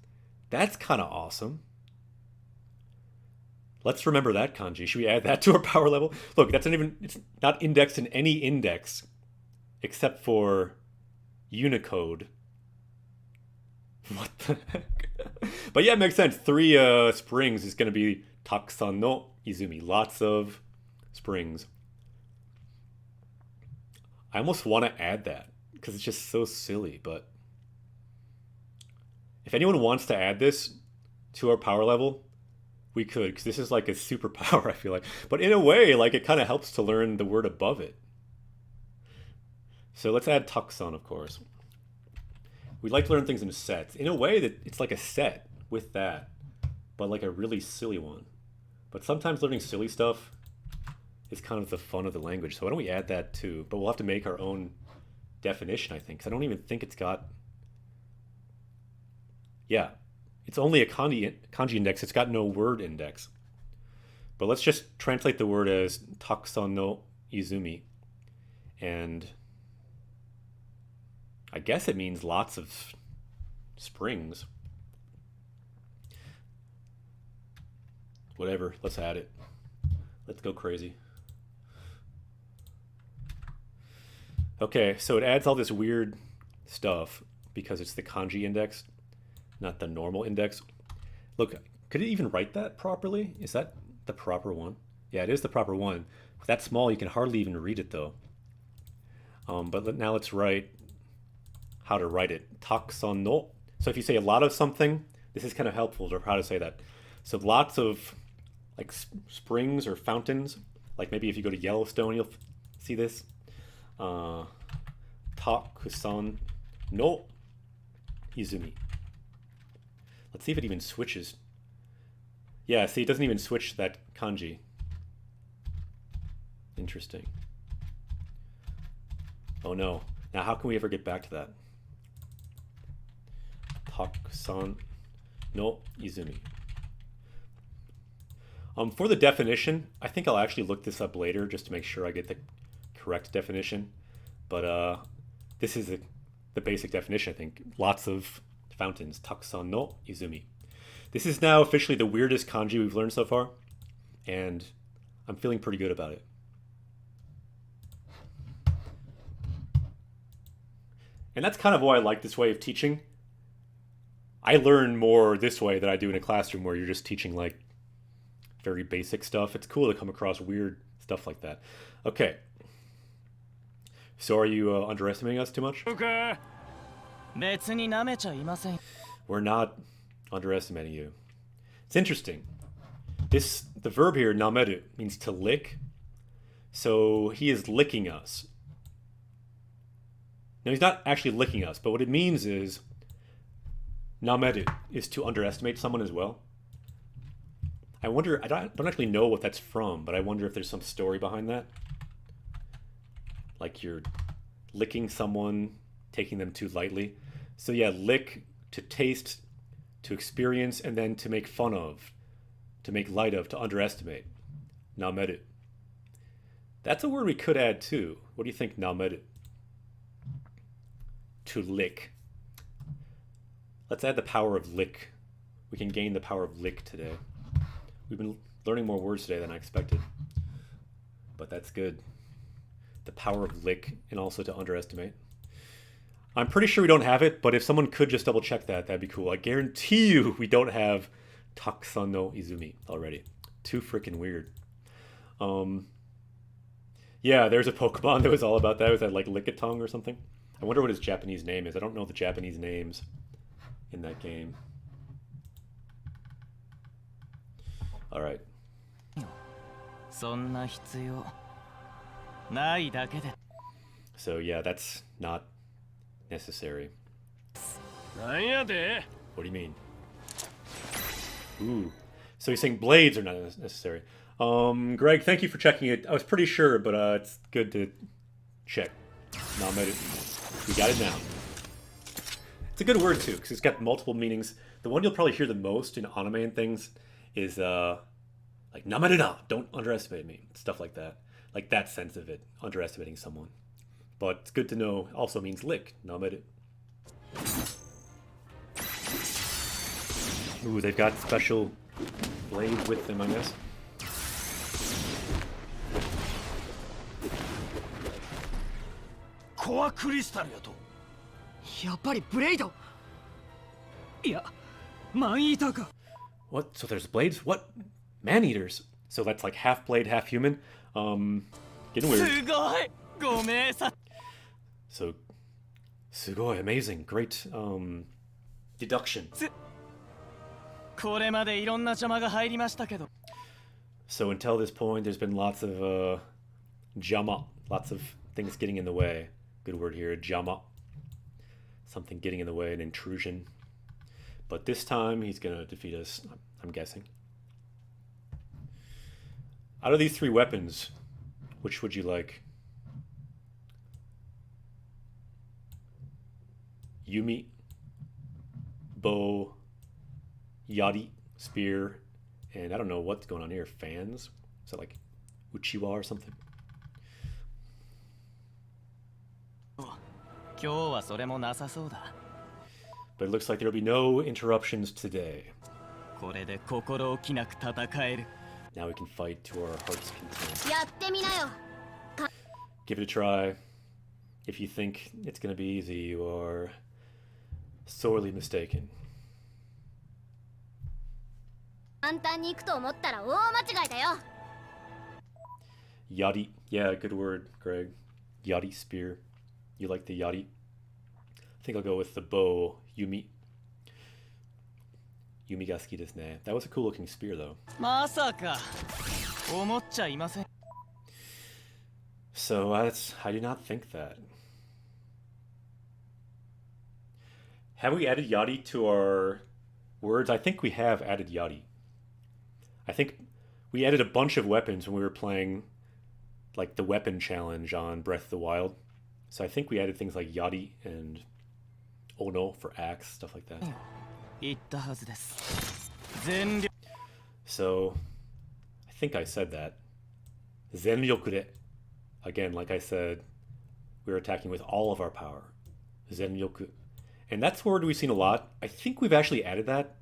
That's kind of awesome. Let's remember that kanji. Should we add that to our power level? Look, it's not indexed in any index except for Unicode. What the heck? But yeah, it makes sense. 3 springs is going to be takusan no izumi. Lots of springs. I almost want to add that because it's just so silly, but if anyone wants to add this to our power level, We could, because this is like a superpower, I feel like. But in a way, like it kind of helps to learn the word above it. So let's add Tucson, of course. We like to learn things in sets. In a way, that it's like a set with that, but like a really silly one. But sometimes learning silly stuff is kind of the fun of the language. So why don't we add that too? But we'll have to make our own definition, I think, because I don't even think it's got... Yeah, it's only a kanji index. It's got no word index. But let's just translate the word as Takusan no Izumi. And I guess it means lots of springs. Whatever, let's add it. Let's go crazy. Okay, so it adds all this weird stuff because it's the kanji index, not the normal index. Look, could it even write that properly? Is that the proper one? Yeah, it is the proper one. With that small, you can hardly even read it though. But now let's write how to write it. Takusan no. So if you say a lot of something, this is kind of helpful to how to say that. So lots of like springs or fountains, like maybe if you go to Yellowstone, you'll see this. Takusan no Izumi. Let's see if it even switches. Yeah, see, it doesn't even switch that kanji. Interesting. Oh no. Now how can we ever get back to that? Takusan no Izumi. For the definition, I think I'll actually look this up later just to make sure I get the correct definition. But this is the basic definition, I think. Lots of fountains. Takusan no Izumi. This is now officially the weirdest kanji we've learned so far, and I'm feeling pretty good about it. And that's kind of why I like this way of teaching. I learn more this way than I do in a classroom where you're just teaching like very basic stuff. It's cool to come across weird stuff like that. Okay. So are you underestimating us too much? Okay. We're not underestimating you. It's interesting. The verb here, nameru, means to lick. So he is licking us. Now he's not actually licking us, but what it means is nameru is to underestimate someone as well. I wonder, I don't actually know what that's from, but I wonder if there's some story behind that. Like you're licking someone, taking them too lightly. So yeah, lick, to taste, to experience, and then to make fun of, to make light of, to underestimate. Nameru. That's a word we could add too. What do you think, nameru? To lick. Let's add the power of lick. We can gain the power of lick today. We've been learning more words today than I expected. But that's good. The power of lick, and also to underestimate. I'm pretty sure we don't have it, but if someone could just double check that, that'd be cool. I guarantee you we don't have Takusan no Izumi already. Too freaking weird. Yeah, there's a Pokemon that was all about that. Was that like Lickitung or something? I wonder what his Japanese name is. I don't know the Japanese names in that game. All right. So yeah, that's not necessary. What do you mean? Ooh. So he's saying blades are not necessary. Greg, thank you for checking it. I was pretty sure, but it's good to check. We got it now. It's a good word too, because it's got multiple meanings. The one you'll probably hear the most in anime and things is like nameru da, don't underestimate me, stuff like that. Like that sense of it, underestimating someone. But it's good to know also means lick, nameru. Ooh, they've got special blades with them, I guess. What? So there's blades? What? Man-eaters? So that's like half blade, half human? Getting weird. So, sugoi, amazing, great, deduction. これまでいろんな邪魔が入りましたけど。So until this point, there's been lots of jama, lots of things getting in the way. Good word here, jama. Something getting in the way, an intrusion. But this time, he's going to defeat us, I'm guessing. Out of these three weapons, which would you like? Yumi, bow, yari, spear, and I don't know what's going on here. Fans? Is that like uchiwa or something? 今日はそれもなさそうだ。But it looks like there'll be no interruptions today. これで心置きなく戦える。Now we can fight to our heart's content. やってみなよ。 Give it a try. If you think it's gonna be easy, you are sorely mistaken. 簡単に行くと思ったら大間違いだよ。 Yari. Yeah, good word, Greg. Yari, spear. You like the yari? I think I'll go with the bow, Yumi. Yumi ga suki desu ne. That was a cool looking spear though. まさか思っちゃいません。 So I do not think that. Have we added yari to our words? I think we have added yari. I think we added a bunch of weapons when we were playing like the weapon challenge on Breath of the Wild. So I think we added things like yari and ono for axe, stuff like that. 言ったはずです。全力。 So I think I said that. Zenryoku de. Again, like I said, we're attacking with all of our power. Zenryoku. And that's a word we've seen a lot. I think we've actually added that,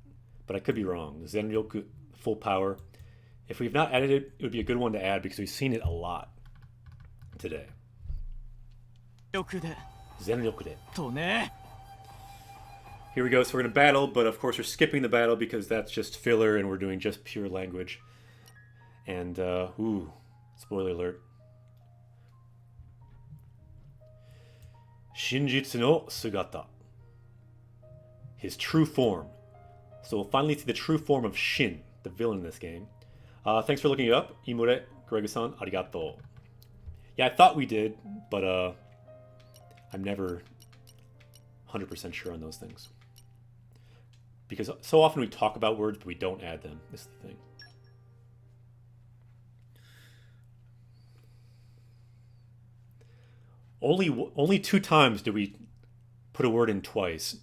but I could be wrong. Zenryoku, full power. If we've not added it, it would be a good one to add because we've seen it a lot today. 力で。 Zenryoku de. とね。 Here we go. So we're going to battle, but of course we're skipping the battle because that's just filler and we're doing just pure language. And, ooh, spoiler alert. Shinjitsu no Sugata. His true form. So we'll finally see the true form of Shin, the villain in this game. Thanks for looking it up. Imure, Gregusan, arigato. Yeah, I thought we did, but I'm never 100% sure on those things. Because so often we talk about words, but we don't add them. This is the thing. Only 2 times did we put a word in twice.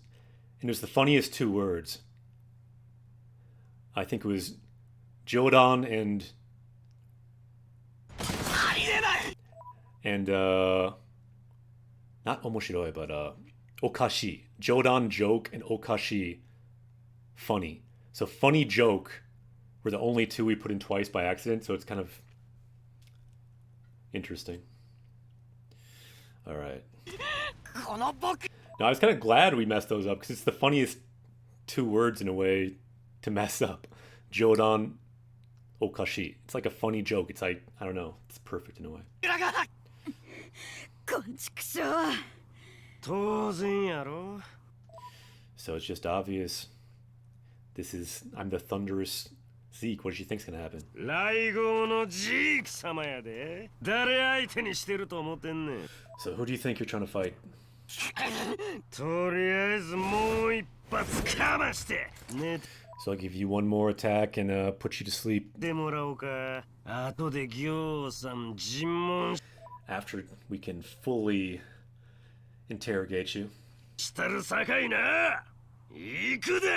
And it was the funniest 2 words. I think it was Jodan and not omoshiroi, but okashi. Jodan, joke, and okashi, funny. So funny, joke were the only 2 we put in twice by accident, so it's kind of interesting. All right. Now, I was kind of glad we messed those up because it's the funniest 2 words in a way to mess up. Jodan, okashi. It's like a funny joke. It's like, I don't know. It's perfect in a way. こんちくしょう。当然やろ。 So it's just obvious. I'm the thunderous Zeke. What did you think's gonna happen? 来号のジーク様やで。誰相手にしてると思ってんねん。 So who do you think you're trying to fight? とりあえずもう一発かまして寝 So I'll give you one more attack and put you to sleep. てもらおうか。後でぎょうさん尋問 After we can fully interrogate you. したるさかいな。行くで。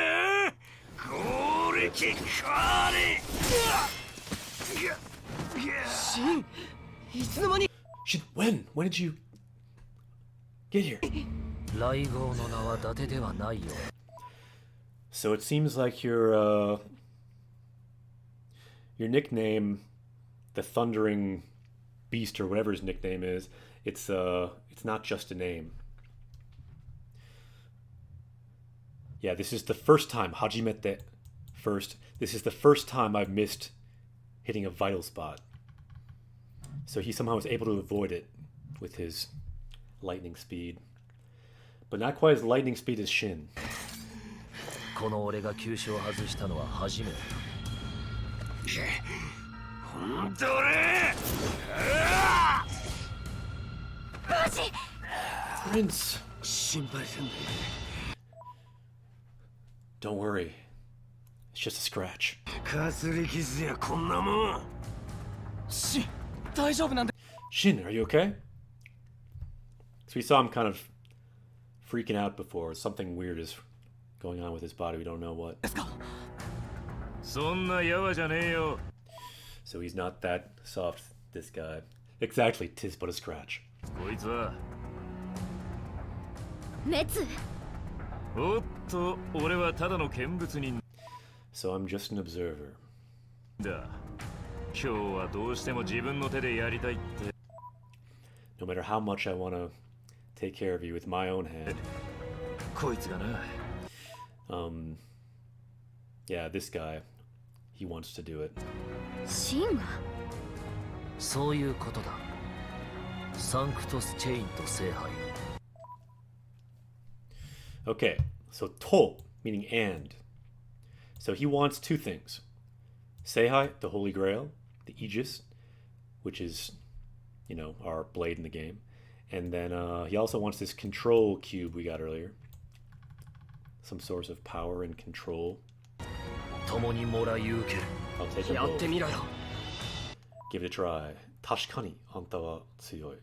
攻撃かれ。いつの間に When? When did you get here? 雷号の名は伊達ではないよ。 So it seems like your nickname, the Thundering Beast or whatever his nickname is, it's not just a name. Yeah, this is the first time, hajimete, first. This is the first time I've missed hitting a vital spot. So he somehow was able to avoid it with his lightning speed. But not quite as lightning speed as Shin. この俺が急所を外したのは初めてだ。本当ね。Prince, 心配せんで。 don't worry. It's just a scratch. かすり傷やこんなもん。大丈夫なんで Shin, are you okay? So we saw him kind of freaking out before. Something weird is going on with his body. We don't know what. すか。そんなやわじゃねえよ。 So he's not that soft, this guy. Exactly, 'tis but a scratch. こいつは。熱おっと、俺はただの見物人 So I'm just an observer. だ。今日はどうしても自分の手でやりたいって。 No matter how much I want to take care of you with my own hand. こいつがな。Yeah, this guy, he wants to do it. シンがそういうことだ。サンクトスチェインと聖杯。 Okay, so to, meaning and. So he wants two things. Seihai, the Holy Grail, the Aegis, which is, you know, our blade in the game. And then he also wants this control cube we got earlier. Some source of power and control. 共にもらい受ける。 I'll take them やって both. みろよ。 Give it a try. Tashikani, anta wa tsuyoi.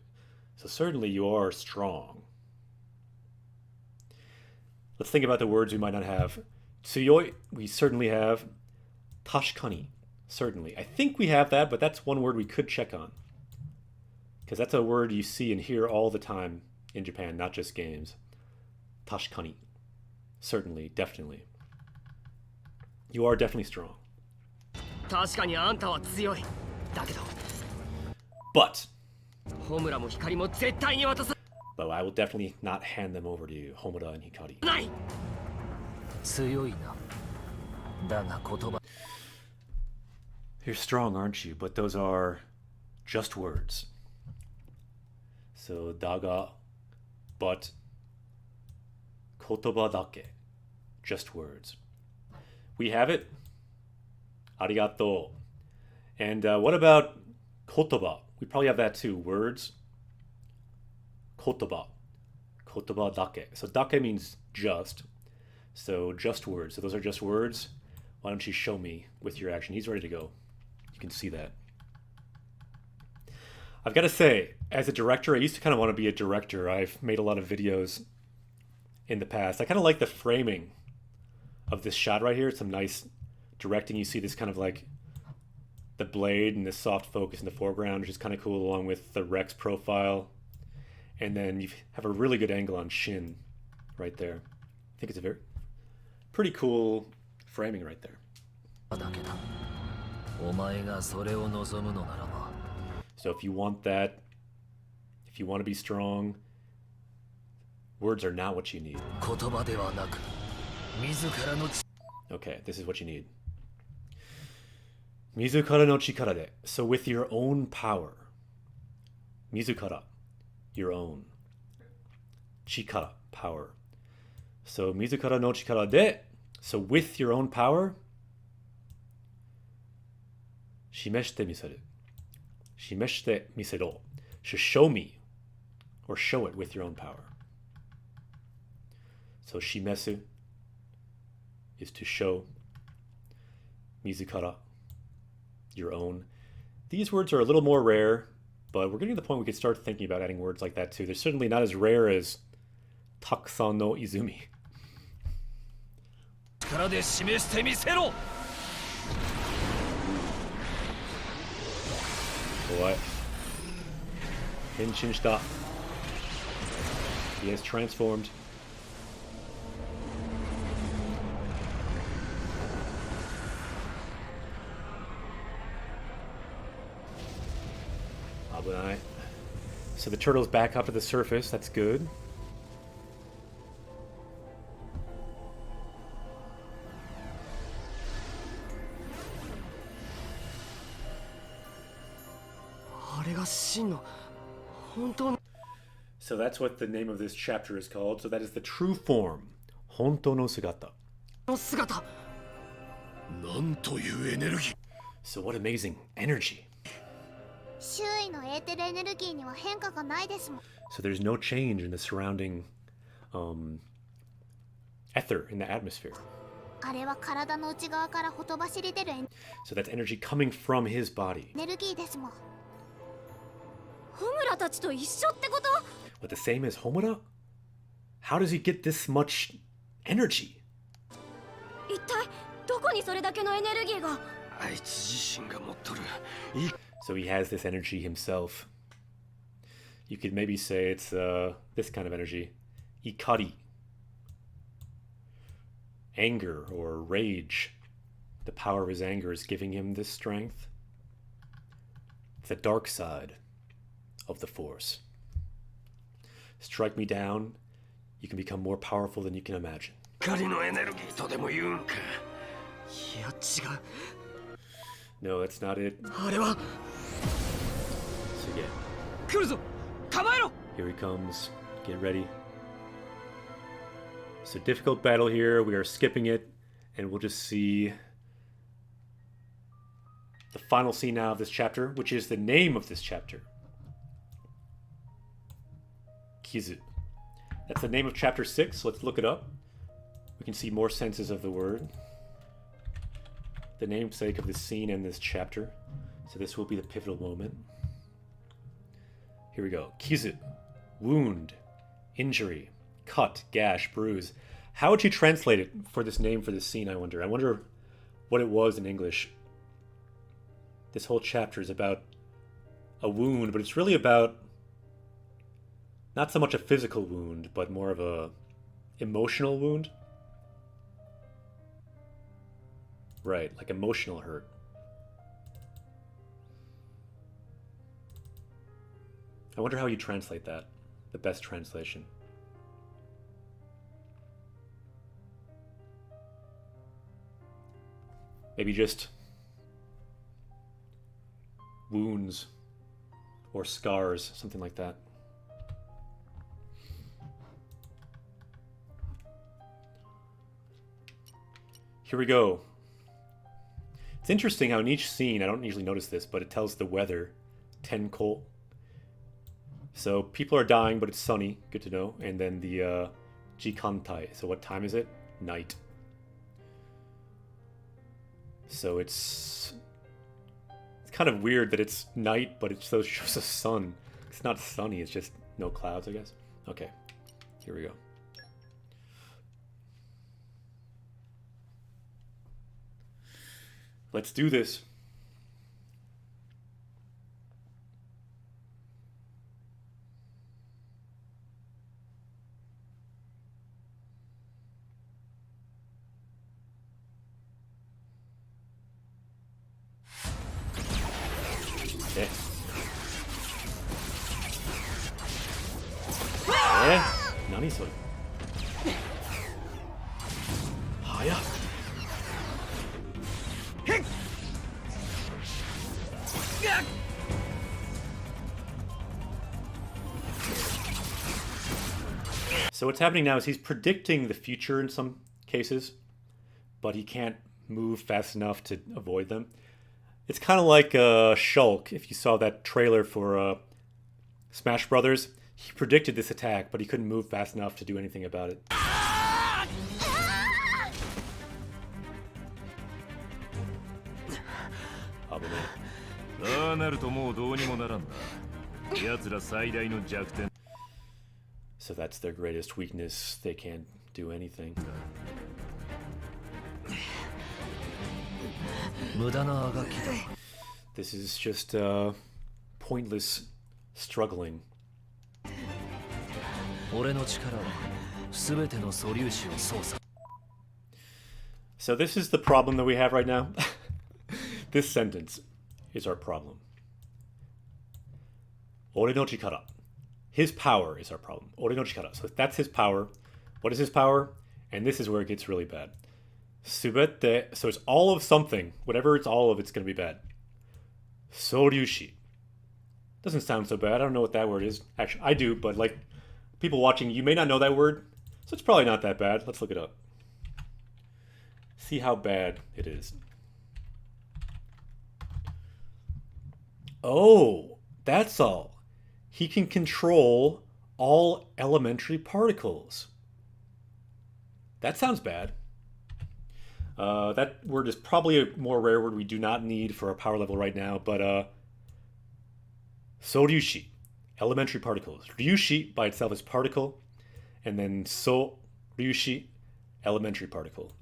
So certainly you are strong. Let's think about the words we might not have. Tsuyoi, we certainly have. Tashikani, certainly. I think we have that, but that's one word we could check on. Because that's a word you see and hear all the time in Japan, not just games. Tashikani. Certainly, definitely. You are definitely strong. 確かにあんたは強い。だけど、 But ホムラも光も絶対に渡さ I will definitely not hand them over to you, Homura and Hikari. ない。強いな。だが言葉。 You're strong, aren't you? But those are just words. So, daga, but, kotoba dake. Just words. We have it. Arigato. And what about kotoba? We probably have that too. Words. Kotoba. Kotoba dake. So dake means just. So just words. So those are just words. Why don't you show me with your action? He's ready to go. You can see that. I've got to say, as a director, I used to kind of want to be a director. I've made a lot of videos in the past. I kind of like the framing of this shot right here. It's some nice directing. You see this kind of like the blade and this soft focus in the foreground, which is kind of cool, along with the Rex profile. And then you have a really good angle on Shin right there. I think it's a very pretty cool framing right there. だけだ。お前がそれを望むのならば。 So if you want that, if you want to be strong, words are not what you need. 言葉ではなく、自らの Okay, this is what you need. Mizukara no chikara de. So with your own power. Mizukara, your own. Chikara, power. So mizukara no chikara de. So with your own power. Shimeshite miseru. Shimeshite misero. Should show me. Or show it with your own power. So shimesu is to show. Mizukara, your own. These words are a little more rare, but we're getting to the point we could start thinking about adding words like that too. They're certainly not as rare as Takusan no Izumi. 力で示してみせろ。 Boy. Henshin shita. He has transformed. Abunai. So the turtle's back up to the surface. That's good. So that's what the name of this chapter is called. So that is the true form. Honto no sugata. の姿。なんというエネルギー。 So what amazing energy. 周囲のエーテルエネルギーには変化がないですもん。 So there's no change in the surrounding ether in the atmosphere. あれは体の内側からほとばしり出るエ So that's energy coming from his body. ネルギーですもん。ホムラたちと一緒ってこと？ What, the same as Homura? How does he get this much energy? 一体どこにそれだけのエネルギーが？あいつ自身が持っとる。 So he has this energy himself. You could maybe say it's this kind of energy. Ikari. Anger or rage. The power of his anger is giving him this strength. The dark side of the force. Strike me down, you can become more powerful than you can imagine. 光のエネルギーとでも言うんか。いや違う。 No, that's not it. あれは So again, 来るぞ。構えろ。 here he comes. Get ready. So difficult battle here. We are skipping it, and we'll just see the final scene now of this chapter, which is the name of this chapter. Kizu. That's the name of chapter 6. Let's look it up. We can see more senses of the word. The namesake of this scene and this chapter. So this will be the pivotal moment. Here we go. Kizu. Wound. Injury. Cut. Gash. Bruise. How would you translate it for this name for this scene, I wonder? I wonder what it was in English. This whole chapter is about a wound, but it's really about not so much a physical wound, but more of a emotional wound. Right, like emotional hurt. I wonder how you translate that. The best translation. Maybe just wounds or scars, something like that. Here we go. It's interesting how in each scene, I don't usually notice this, but it tells the weather, Tenkol. So people are dying, but it's sunny, good to know. And then the Jikantai, so what time is it? Night. So it's kind of weird that it's night, but it shows the sun. It's not sunny, it's just no clouds, I guess. Okay, here we go. Let's do this. Okay. Naniそれ? Haya. So what's happening now is he's predicting the future in some cases, but he can't move fast enough to avoid them. It's kind of like Shulk. If you saw that trailer for Smash Brothers, he predicted this attack, but he couldn't move fast enough to do anything about it. ああなるともうどうにもならんな。奴ら最大の弱点。 So that's their greatest weakness. They can't do anything. 無駄なあがきだ。 This is just pointless struggling. 俺の力は全ての素粒子を操作。 So this is the problem that we have right now. This sentence is our problem. Ore no chikara. His power is our problem. Ore no chikara. So that's his power. What is his power? And this is where it gets really bad. Subete. So it's all of something. Whatever it's all of, it's going to be bad. Soryushi. Doesn't sound so bad. I don't know what that word is. Actually, I do, but like people watching, you may not know that word. So it's probably not that bad. Let's look it up. See how bad it is. Oh, that's all. He can control all elementary particles. That sounds bad. That word is probably a more rare word we do not need for our power level right now, but Soryushi, elementary particles. Ryushi by itself is particle, and then Soryushi, elementary particle.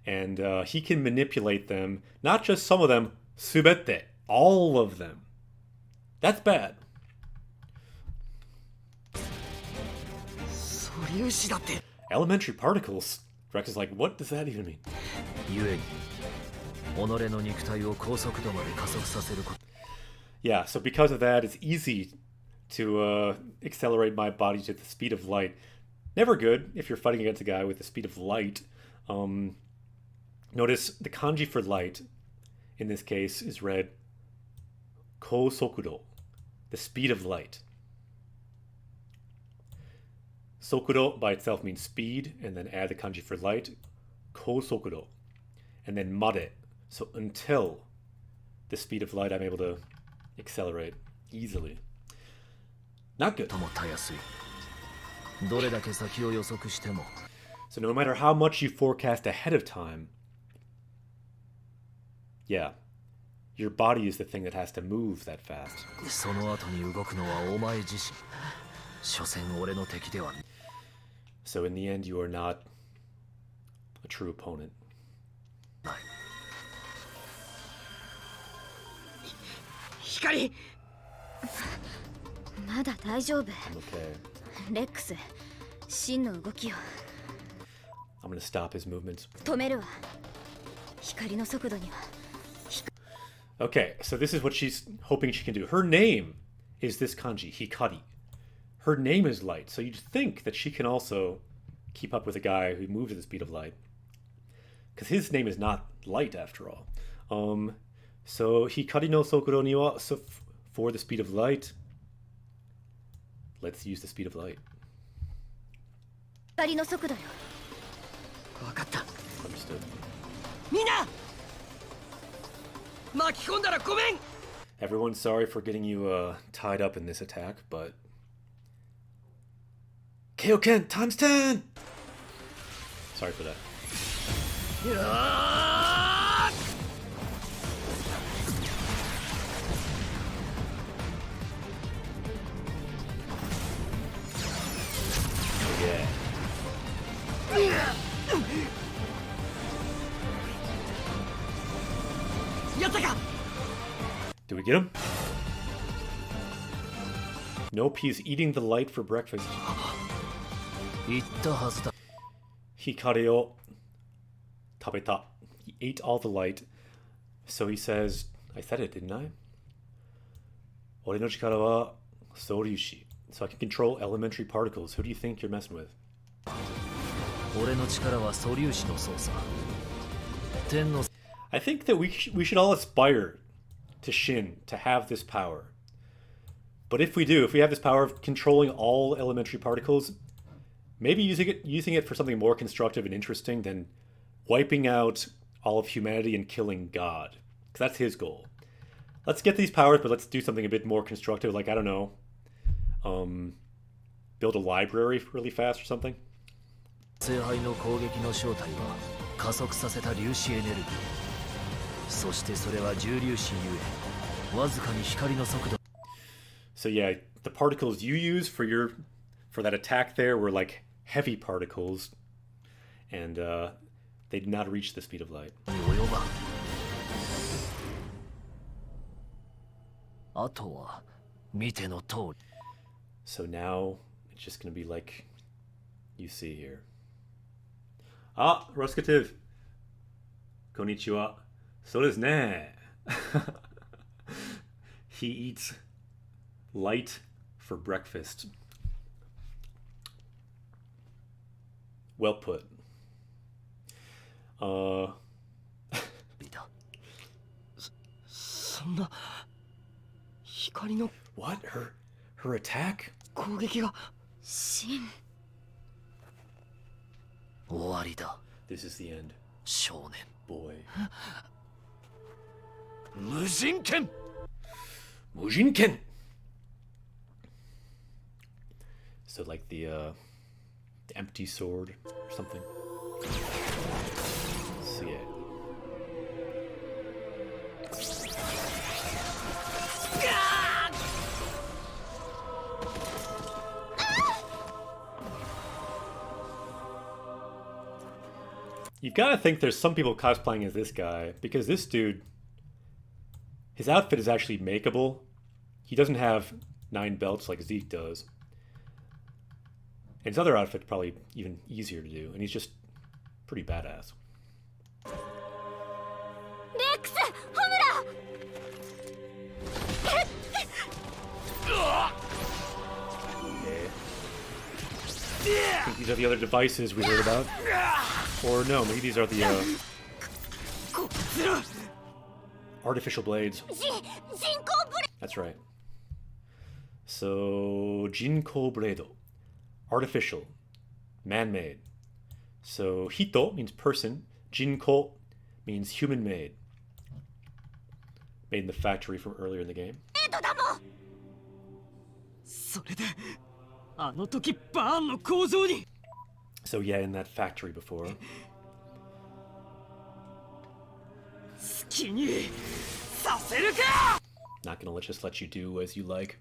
And he can manipulate them, not just some of them, subete, all of them. That's bad. 素粒子だって Elementary particles? Rex is like, what does that even mean? 故に己の肉体を高速度まで加速させること Yeah, so because of that, it's easy to accelerate my body to the speed of light. Never good if you're fighting against a guy with the speed of light. Notice the kanji for light, in this case, is read Kosokudo, the speed of light. Sokudo by itself means speed, and then add the kanji for light, Kosokudo. And then made, so until the speed of light, I'm able to accelerate easily. Not good. ともたやすいどれだけ先を予測しても So no matter how much you forecast ahead of time, yeah, your body is the thing that has to move that fast. その後に動くのはお前自身所詮俺の敵では So in the end, you are not a true opponent. ない 光まだ大丈夫。 I'm okay. レックス、真の動きを I'm gonna stop his movements. 止めるわ。光の速度には Okay, so this is what she's hoping she can do. Her name is this kanji, Hikari. Her name is light, so you'd think that she can also keep up with a guy who moves at the speed of light. Because his name is not light, after all. So Hikari no Sokuro ni wa, so for the speed of light, let's use the speed of light. 光の速度よ。分かった Understood. みんな巻き込んだらごめん Everyone's sorry for getting you tied up in this attack, but... Kaioken times 10! Sorry for that. うわー Yeah. やったか Do we get him? Nope, he's eating the light for breakfast. 言ったはずだ Hikari o tabeta. He ate all the light. So he says, I said it, didn't I? Ore no chikara wa soryushi. So I can control elementary particles. Who do you think you're messing with? 俺の力は素粒子の操作天の I think that we should all aspire to Shin, to have this power. But if we do, if we have this power of controlling all elementary particles, maybe using it for something more constructive and interesting than wiping out all of humanity and killing God. Because that's his goal. Let's get these powers, but let's do something a bit more constructive, like, I don't know, build a library really fast or something. 聖杯の攻撃の正体は加速させた粒子エネルギーそしてそれは重粒子ゆえわずかに光の速度 So yeah, the particles you use for that attack there were like heavy particles, and they did not reach the speed of light. に及ばんあとは見ての通り So now it's just gonna be like you see here. Ah, Ruskativ. Konnichiwa. So desu ne. He eats light for breakfast. Well put. だそんな光の What? Her attack? 攻撃がシン。終わりだ This is the end. 少年 boy. 無人剣 Mujinken! So like the empty sword or something. So yeah. You've got to think there's some people cosplaying as this guy, because this dude, his outfit is actually makeable. He doesn't have 9 belts like Zeke does. And his other outfit's probably even easier to do, and he's just pretty badass. レックス、ホムラ。 I think these are the other devices we heard about. Or no, maybe these are the artificial blades. 人工ブレ。 That's right. So, Jinko Blade. Artificial. Man-made. So, Hito means person. Jinko means human-made. Made in the factory from earlier in the game. エイトだもん。それであの時バーンの工場に So, yeah, in that factory before. 好きにさせるか Not gonna just let you do as you like.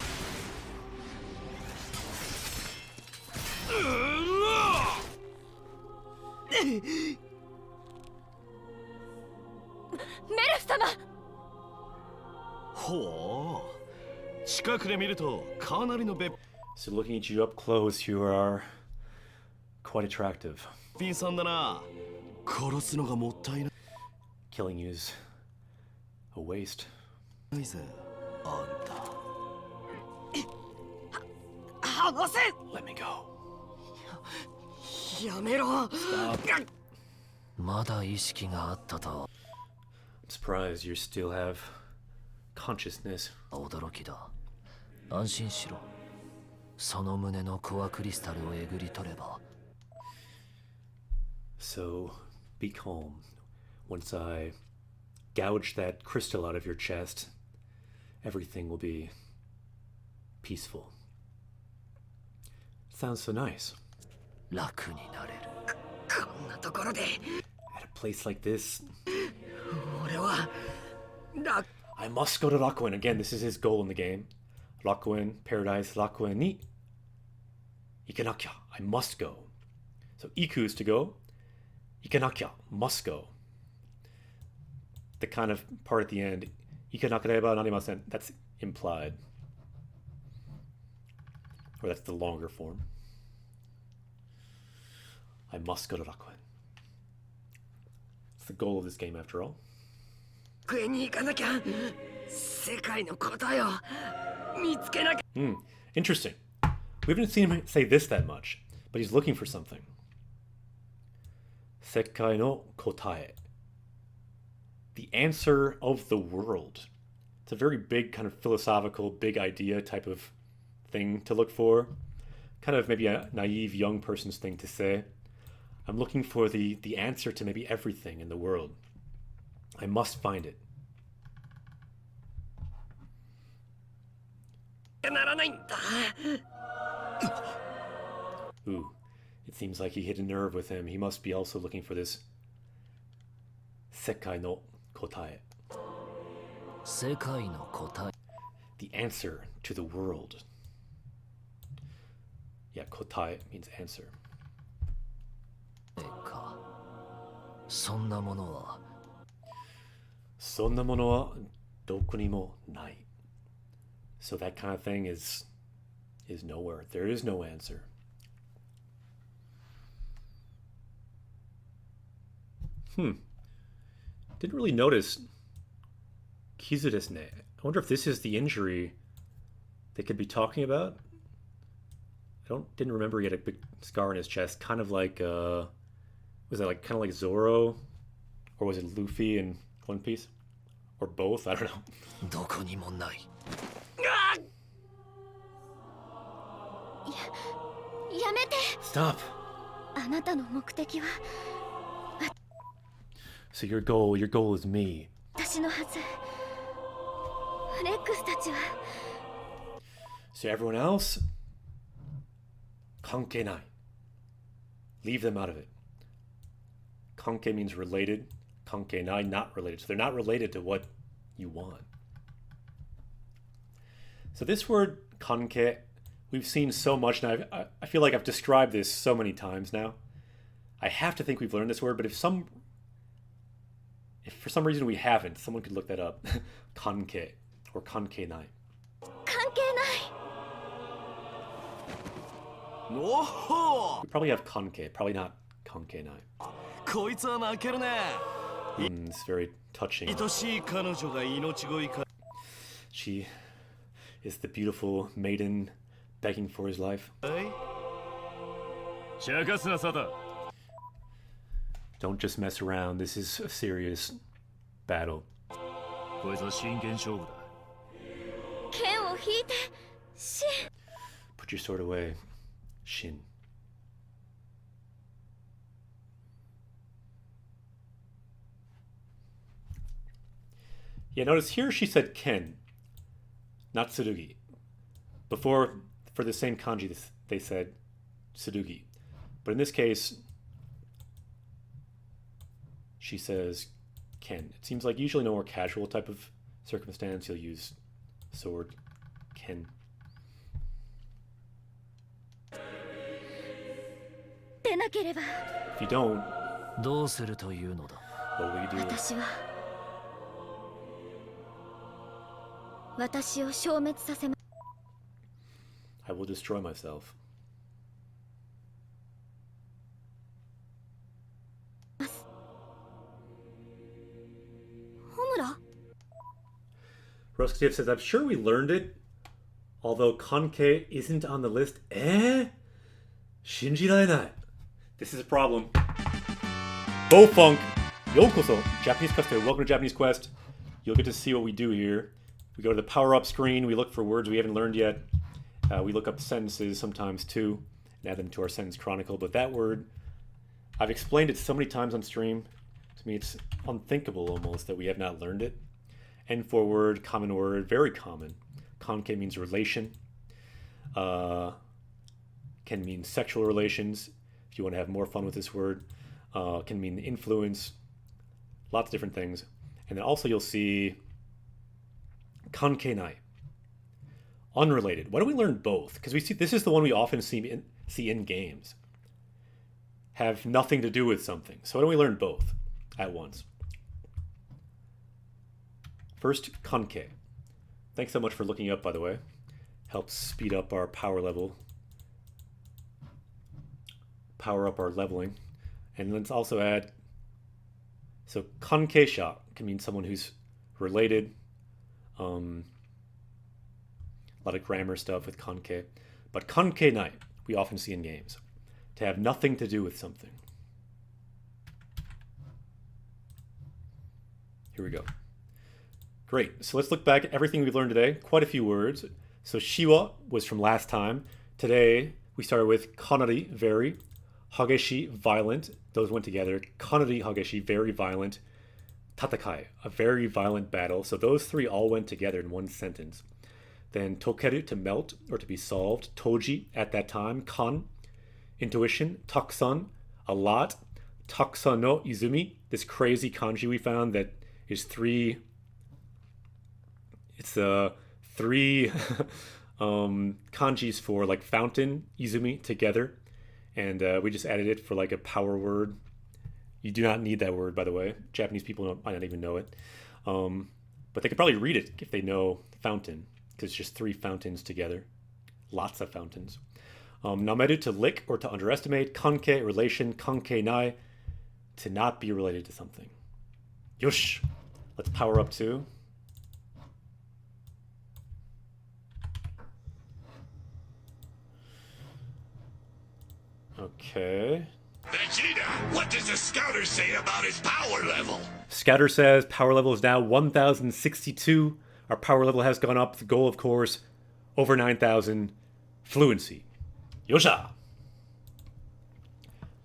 メルフ様。ほう近くで見るとかなりのべっ So, looking at you up close, you are quite attractive. ぴんさんだな殺すのがもったい Killing you is a waste. ないぜあんた離せ Let me go. やめろ Stop. まだ意識があったと I'm surprised you still have consciousness. 驚きだ安心しろその胸のコアクリスタルをえぐり取れば So, be calm. Once I gouge that crystal out of your chest, everything will be peaceful. Sounds so nice. 楽になれるこんなところで At a place like this, 俺は楽 I must go to Rakuen. Again, this is his goal in the game. Rakuen, Paradise, Rakuen ni Ikenakya. I must go. So, Iku is to go. Ikenakya, must go. The kind of part at the end, Ikenakereba narimasen, that's implied. Or that's the longer form. I must go to Rakuen. It's the goal of this game after all. 上に行かなきゃ世界の答えを見つけなきゃ Interesting. We haven't seen him say this that much, but he's looking for something. Sekai no kotae. The answer of the world. It's a very big, kind of philosophical, big idea type of thing to look for. Kind of maybe a naive young person's thing to say. I'm looking for the answer to maybe everything in the world. I must find it. ならないんだ Ooh, it seems like he hit a nerve with him. He must be also looking for this Sekai no kotae. 世界の答え The answer to the world. Yeah, kotae means answer. かそんなものは Sonnamono wa doku ni mo nai. So that kind of thing is nowhere. There is no answer. Didn't really notice Kizu desu ne. I wonder if this is the injury they could be talking about. Didn't remember he had a big scar on his chest, kind of like was that like kind of like Zoro, or was it Luffy in One Piece, or both? I don't know. どこにもない やめて。 Stop. あなたの目的は So your goal is me. 私のはず。レックスたちは So everyone else, 関係ない. Leave them out of it. 関係 means related. 関係ない not related. So they're not related to what you want. So this word 関係, we've seen so much now. I feel like I've described this so many times now. I have to think we've learned this word, but if for some reason we haven't, someone could look that up. 関係 or 関係ない. 関係ない。おほ We probably have 関係, probably not 関係ない. こいつは負けるね It's very touching. 愛しい彼女が命乞いか She is the beautiful maiden begging for his life. しゃかすなサタ Don't just mess around. This is a serious battle. こいつは真剣勝負だ剣を引いてシン Put your sword away, Shin. Yeah, notice here she said Ken, not Tsurugi. Before, for the same kanji, they said Tsurugi. But in this case, she says Ken. It seems like usually in a more casual type of circumstance, you'll use sword, Ken. でなければ If you don't, どうするというのだ what will you do? 私は私を消滅させま I will destroy myself. ホムラ Roskativ says, I'm sure we learned it, although Kankei isn't on the list. Shinjiraenai. This is a problem. Bofunk, yokoso. Japanese Quest. Welcome to Japanese Quest. You'll get to see what we do here. We go to the power-up screen. We look for words we haven't learned yet. We look up sentences sometimes too, and add them to our sentence chronicle. But that word, I've explained it so many times on stream. To me, it's unthinkable almost that we have not learned it. N4 word, common word, very common. Kankei means relation. Can mean sexual relations. If you want to have more fun with this word, can mean influence. Lots of different things. And then also you'll see kankei-nai, unrelated. Why don't we learn both? Because we see this is the one we often see in games. Have nothing to do with something. So why don't we learn both at once? First, kankei. Thanks so much for looking up, by the way. Helps speed up our power level. Power up our leveling. And let's also add, so kankeisha can mean someone who's related. A lot of grammar stuff with kankei. But kankei-nai, we often see in games. To have nothing to do with something. Here we go. Great. So let's look back at everything we've learned today. Quite a few words. So shiwa was from last time. Today we started with kanari, very. Hageshi, violent. Those went together. Kanari, hageshi, very violent. Tatakai, a very violent battle. So those three all went together in one sentence. Then tokeru, to melt or to be solved. Toji, at that time. Kan, intuition. Takusan, a lot. Takusan no izumi, this crazy kanji we found that is three kanjis for like fountain, izumi, together. And we just added it for like a power word. You do not need that word, by the way. Japanese people might not even know it. But they could probably read it if they know fountain, because it's just three fountains together. Lots of fountains. Nameru, to lick or to underestimate. Kankei, relation. Kankei-nai, to not be related to something. Yosh! Let's power up too. Okay. Vegeta, what does the scouter say about his power level? Scouter says power level is now 1062. Our power level has gone up. The goal, of course, over 9,000. Fluency. Yosha!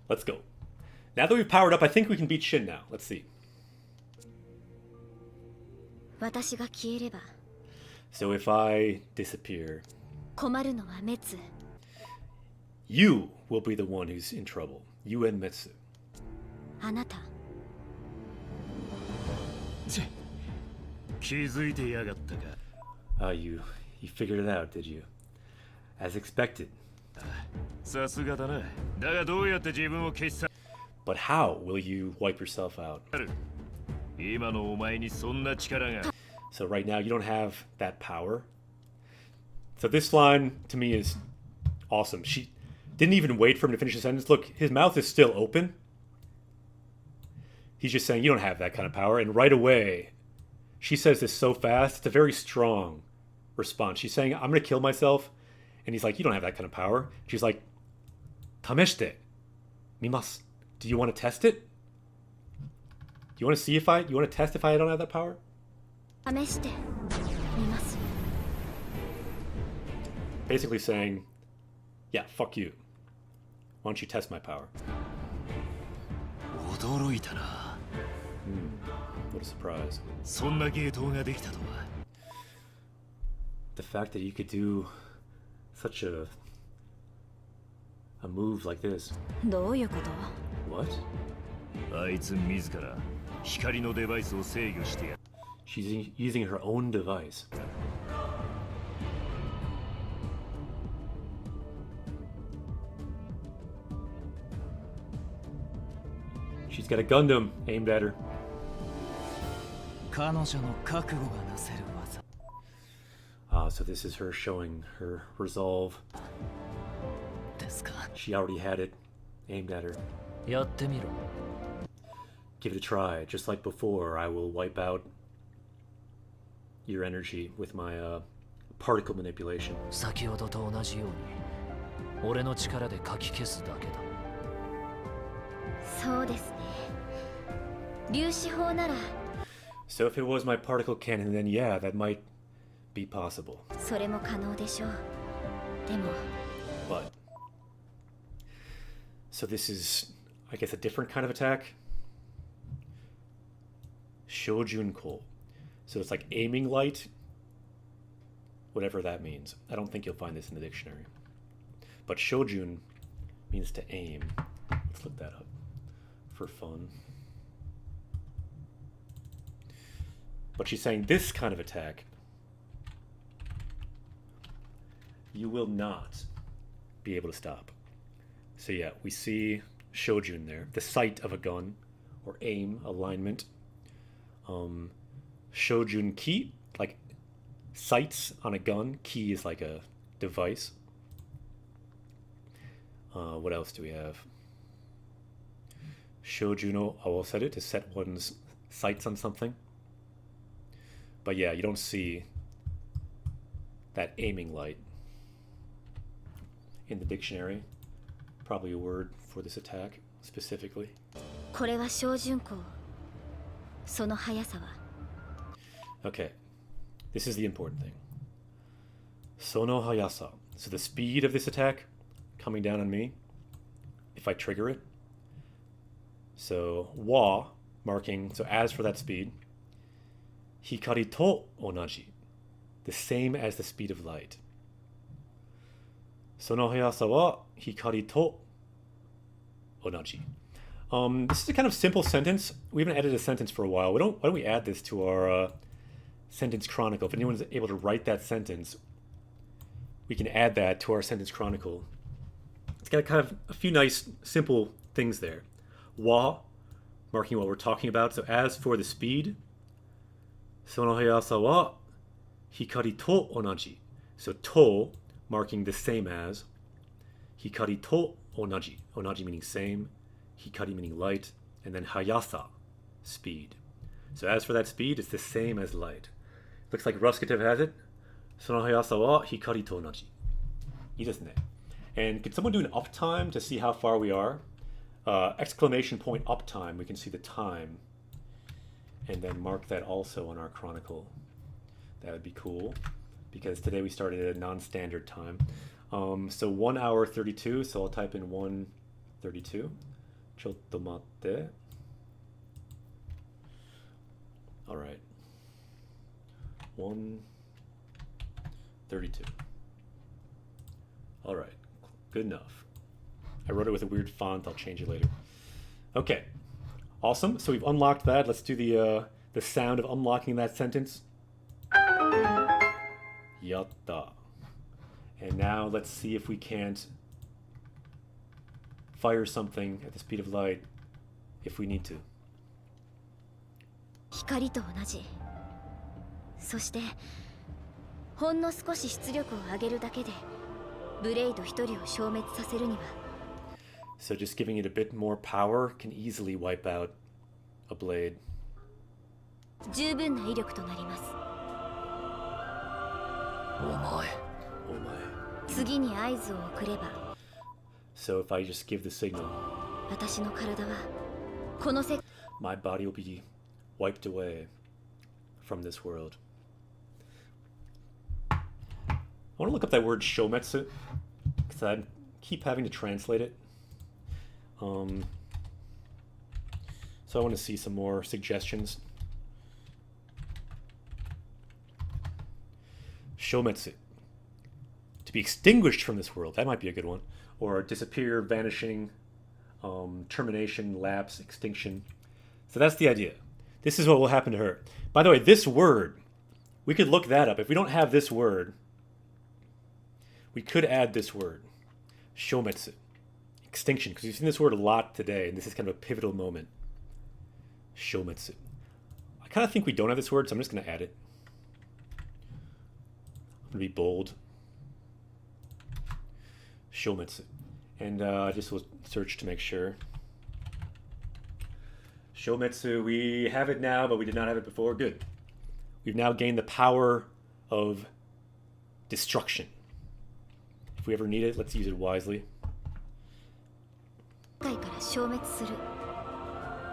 Let's go. Now that we've powered up, I think we can beat Shin now. Let's see. 私が消えれば So if I disappear, 困るのは滅 you will be the one who's in trouble. You and Metsu. あなた気づいてやがったか。You figured it out, did you? As expected. さすがだな。だがどうやって自分を消し去 But how will you wipe yourself out? る？今のお前にそんな力が。 So right now you don't have that power. So this line to me is awesome. She didn't even wait for him to finish the sentence. Look, his mouth is still open. He's just saying you don't have that kind of power. And right away, she says this so fast. It's a very strong response. She's saying, I'm going to kill myself. And he's like, you don't have that kind of power. She's like, tameshite mimasu. Do you want to test it? You want to see if you want to test if I don't have that power? 試してみます Basically saying, yeah, fuck you. Why don't you test my power? 驚いたな。 What a surprise. そんな芸当ができたとは。 The fact that you could do such a move like this. どういうこと What? あいつ自ら光のデバイスを制御してやる。 She's using her own device. She's got a Gundam aimed at her. 彼女の覚悟がなせる技 So this is her showing her resolve. ですか。 She already had it aimed at her. やってみろ。 Give it a try. Just like before, I will wipe out your energy with my particle manipulation. 先ほどと同じように、俺の力でかき消すだけだ。そうですね粒子砲なら So if it was my particle cannon, then yeah, that might be possible. それも可能でしょうでも But so this is, I guess, a different kind of attack. Shojunko. So it's like aiming light, whatever that means. I don't think you'll find this in the dictionary. But Shojun means to aim. Let's look that up for fun. But she's saying this kind of attack, you will not be able to stop. So yeah, we see Shojun there, the sight of a gun, or aim, alignment. Shojun ki, like sights on a gun. Ki is like a device. What else do we have? Shojuno awoseru, to set one's sights on something. But yeah, you don't see that aiming light in the dictionary. Probably a word for this attack specifically. これは小巡航その速さは Okay, this is the important thing. Sono hayasa. So the speed of this attack coming down on me, if I trigger it. So wa, marking, so as for that speed, hikari to onaji, the same as the speed of light. Sono hayasa wa hikari to onaji. This is a kind of simple sentence. We haven't added a sentence for a while. Why don't we add this to our sentence chronicle? If anyone's able to write that sentence, we can add that to our sentence chronicle. It's got kind of a few nice, simple things there. Wa, marking what we're talking about. So as for the speed, sono hayasa wa hikari to onaji. So to, marking the same as. Hikari to onaji. Onaji meaning same. Hikari meaning light. And then hayasa, speed. So as for that speed, it's the same as light. Looks like Ruskativ has it. Sono hayasa wa hikari to onaji. いいですね. And could someone do an uptime to see how far we are? Exclamation point uptime. We can see the time. And then mark that also on our chronicle. That would be cool. Because today we started at a non-standard time. So 1 hour 32. So I'll type in 1:32. Chotto matte. Alright. 132. All right, good enough. I wrote it with a weird font. I'll change it later. Okay, awesome. So we've unlocked that. Let's do the sound of unlocking that sentence. Yatta. And now let's see if we can't fire something at the speed of light if we need to. 光と同じ。そしてほんの少し出力を上げるだけでブレイド一人を消滅させるには So just giving it a bit more power can easily wipe out a blade. 十分な威力となります。お前 Oh my. 次に合図を送れば So if I just give the signal, 私の体はこの世 my body will be wiped away from this world. I want to look up that word shometsu because I keep having to translate it. So I want to see some more suggestions. Shometsu. To be extinguished from this world. That might be a good one. Or disappear, vanishing, termination, lapse, extinction. So that's the idea. This is what will happen to her. By the way, this word, we could look that up. If we don't have this word, we could add this word. Shometsu. Extinction. Because we've seen this word a lot today, and this is kind of a pivotal moment. Shometsu. I kind of think we don't have this word, so I'm just going to add it. I'm going to be bold. Shometsu. And I just will search to make sure. Shometsu, we have it now, but we did not have it before. Good. We've now gained the power of destruction. If we ever need it, let's use it wisely. 界から消滅する。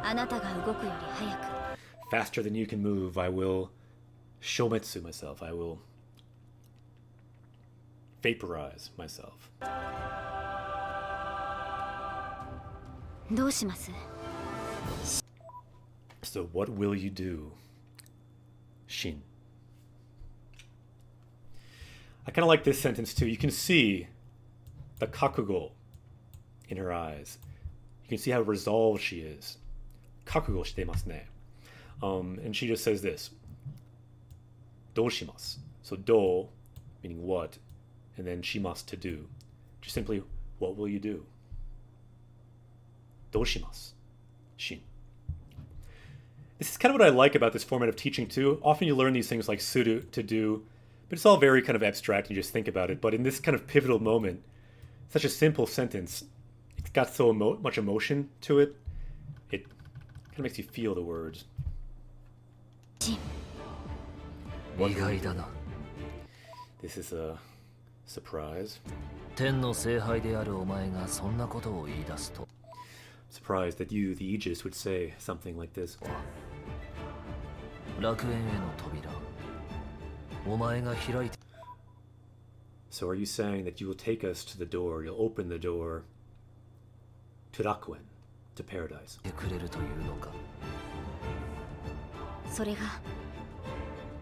あなたが動くより早く。 Faster than you can move, I will shometsu myself. I will vaporize myself. どうします？ So what will you do, Shin? I kind of like this sentence too. You can see the kakugo in her eyes. You can see how resolved she is. Kakugo shitemasu ne. And she just says this. Do shimasu. So do, meaning what, and then shimasu, to do. Just simply, what will you do? Do shimasu. Shin. This is kind of what I like about this format of teaching too. Often you learn these things like suru, to do, but it's all very kind of abstract and you just think about it. But in this kind of pivotal moment, such a simple sentence, it's got so much emotion to it, it kind of makes you feel the words. 意外だな。 This is a surprise. 天の聖杯であるお前がそんなことを言い出すと。 Surprised that you, the Aegis, would say something like this. 楽園への扉。お前が開いて。 So are you saying that you will take us to the door, you'll open the door to Rakuen, to paradise? くれるというのか。それが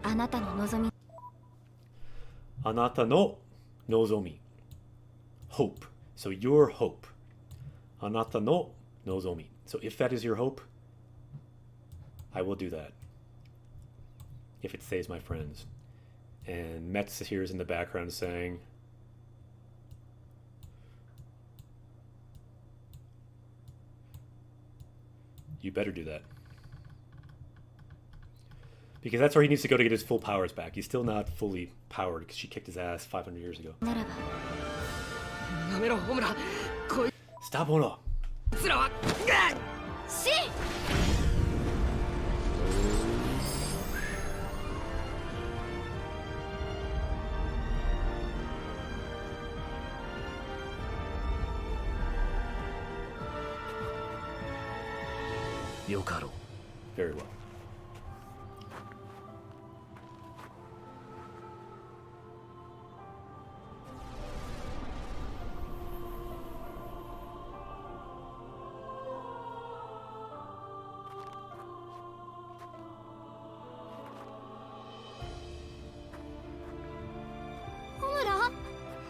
あなたの望み。 Anata no nozomi. Hope. So your hope. Anata no nozomi. So if that is your hope, I will do that. If it saves my friends. And Metz here is in the background saying, you better do that. Because that's where he needs to go to get his full powers back. He's still not fully powered because she kicked his ass 500 years ago. ならばやめろホムラ。こい Stop, Ono! つらは。シン よかろう。 Very well.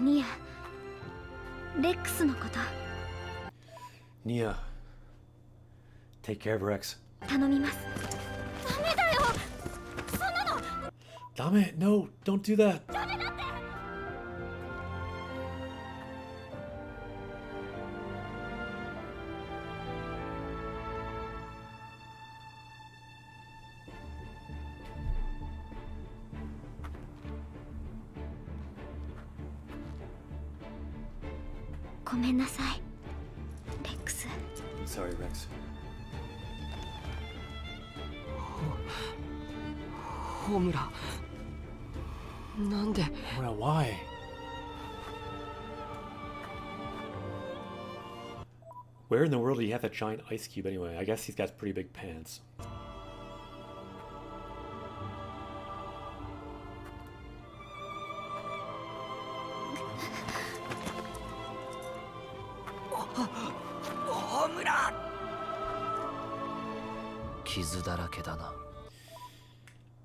ニア、レックスのこと Nia, take care of Rex. 頼みます。ダメだよ。そんなの Damn it, no, don't do that. ダメだって。ごめんなさい、レックス。 I'm sorry, Rex. ホムラ、なんで Well, why? Where in the world do you have that giant ice cube anyway? I guess he's got pretty big pants.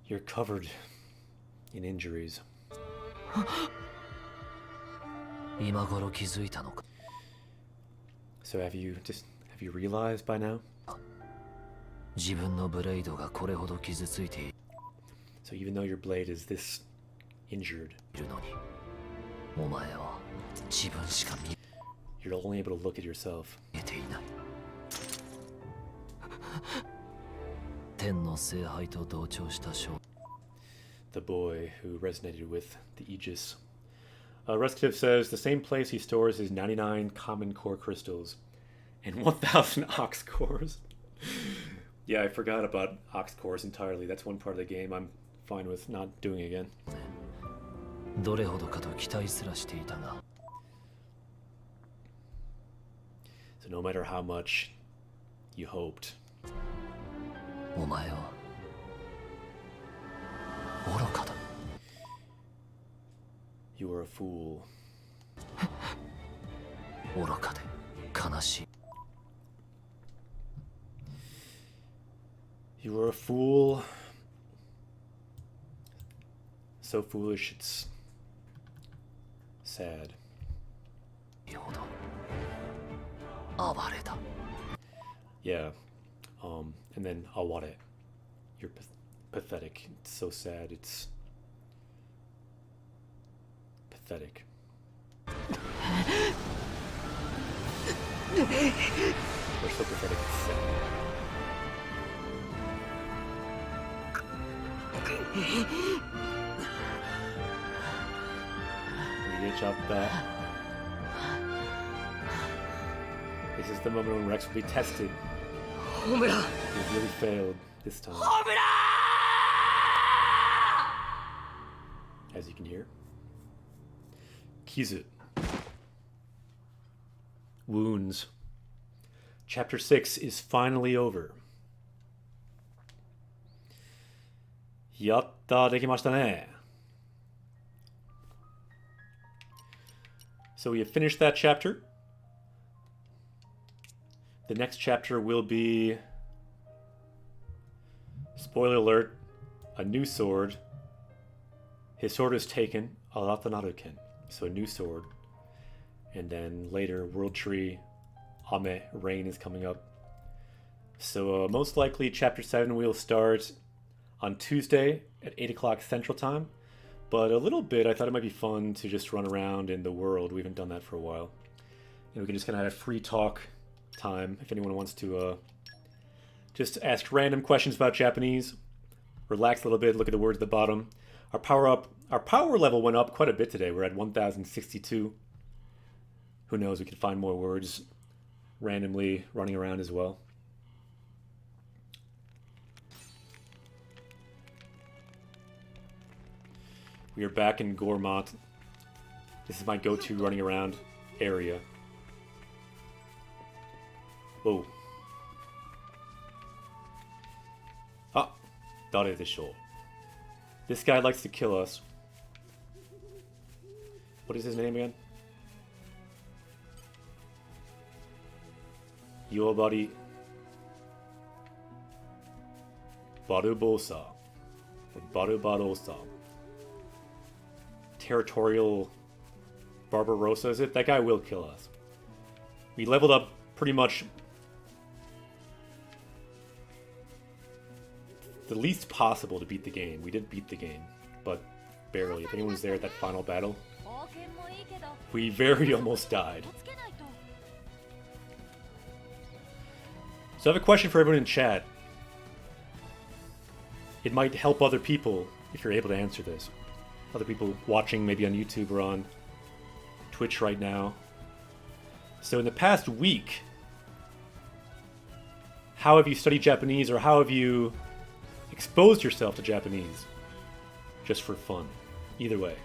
You're covered in injuries. 今頃気づいたのか。 So have you realized by now? 自分のブレイドがこれほど傷ついてい So even though your blade is this injured, るのに、お前は自分しか見 you're only able to look at yourself. えていない。天の聖杯と同調した少 The boy who resonated with the Aegis. Rescative says the same place he stores his 99 common core crystals and 1,000 ox cores. Yeah, I forgot about ox cores entirely. That's one part of the game I'm fine with not doing again. どれほどかと期待すらしていたが、 So no matter how much you hoped, お前は愚かだ。 you were a fool. 愚かで悲しい。 You were a fool. So foolish it's sad. ほど暴れた。 Yeah. And then Aware. You're pathetic. It's so sad. It's pathetic. We're so pathetic. It's sad. 逃げちゃった。This is the moment when Rex will be tested. ホムラ、 He really failed this time. ホムラ As you can hear. Kizu. Wounds. Chapter 6 is finally over. Yatta, dekimashita ne. So we have finished that chapter. The next chapter will be, spoiler alert, a new sword. His sword is taken, Aratanaruken, so a new sword. And then later, World Tree, Ame, Rain is coming up. So most likely chapter 7 will start on Tuesday at 8 o'clock Central Time. But a little bit, I thought it might be fun to just run around in the world. We haven't done that for a while. And we can just kind of have free talk time if anyone wants to just ask random questions about Japanese, relax a little bit, look at the words at the bottom. Our power level went up quite a bit today. We're at 1062. Who knows, we can find more words randomly running around as well. We are back in Gormont. This is my go-to running around area. Whoa. Ah, Dare desho. This guy likes to kill us. What is his name again? Yobari Barubosa. Or Barubarosa. Territorial Barbarossa, is it? That guy will kill us. We leveled up pretty much the least possible to beat the game. We did beat the game, but barely. If anyone was there at that final battle, we very almost died. So I have a question for everyone in chat. It might help other people if you're able to answer this. Other people watching maybe on YouTube or on Twitch right now. So in the past week, how have you studied Japanese, or how have you exposed yourself to Japanese? Just for fun. Either way.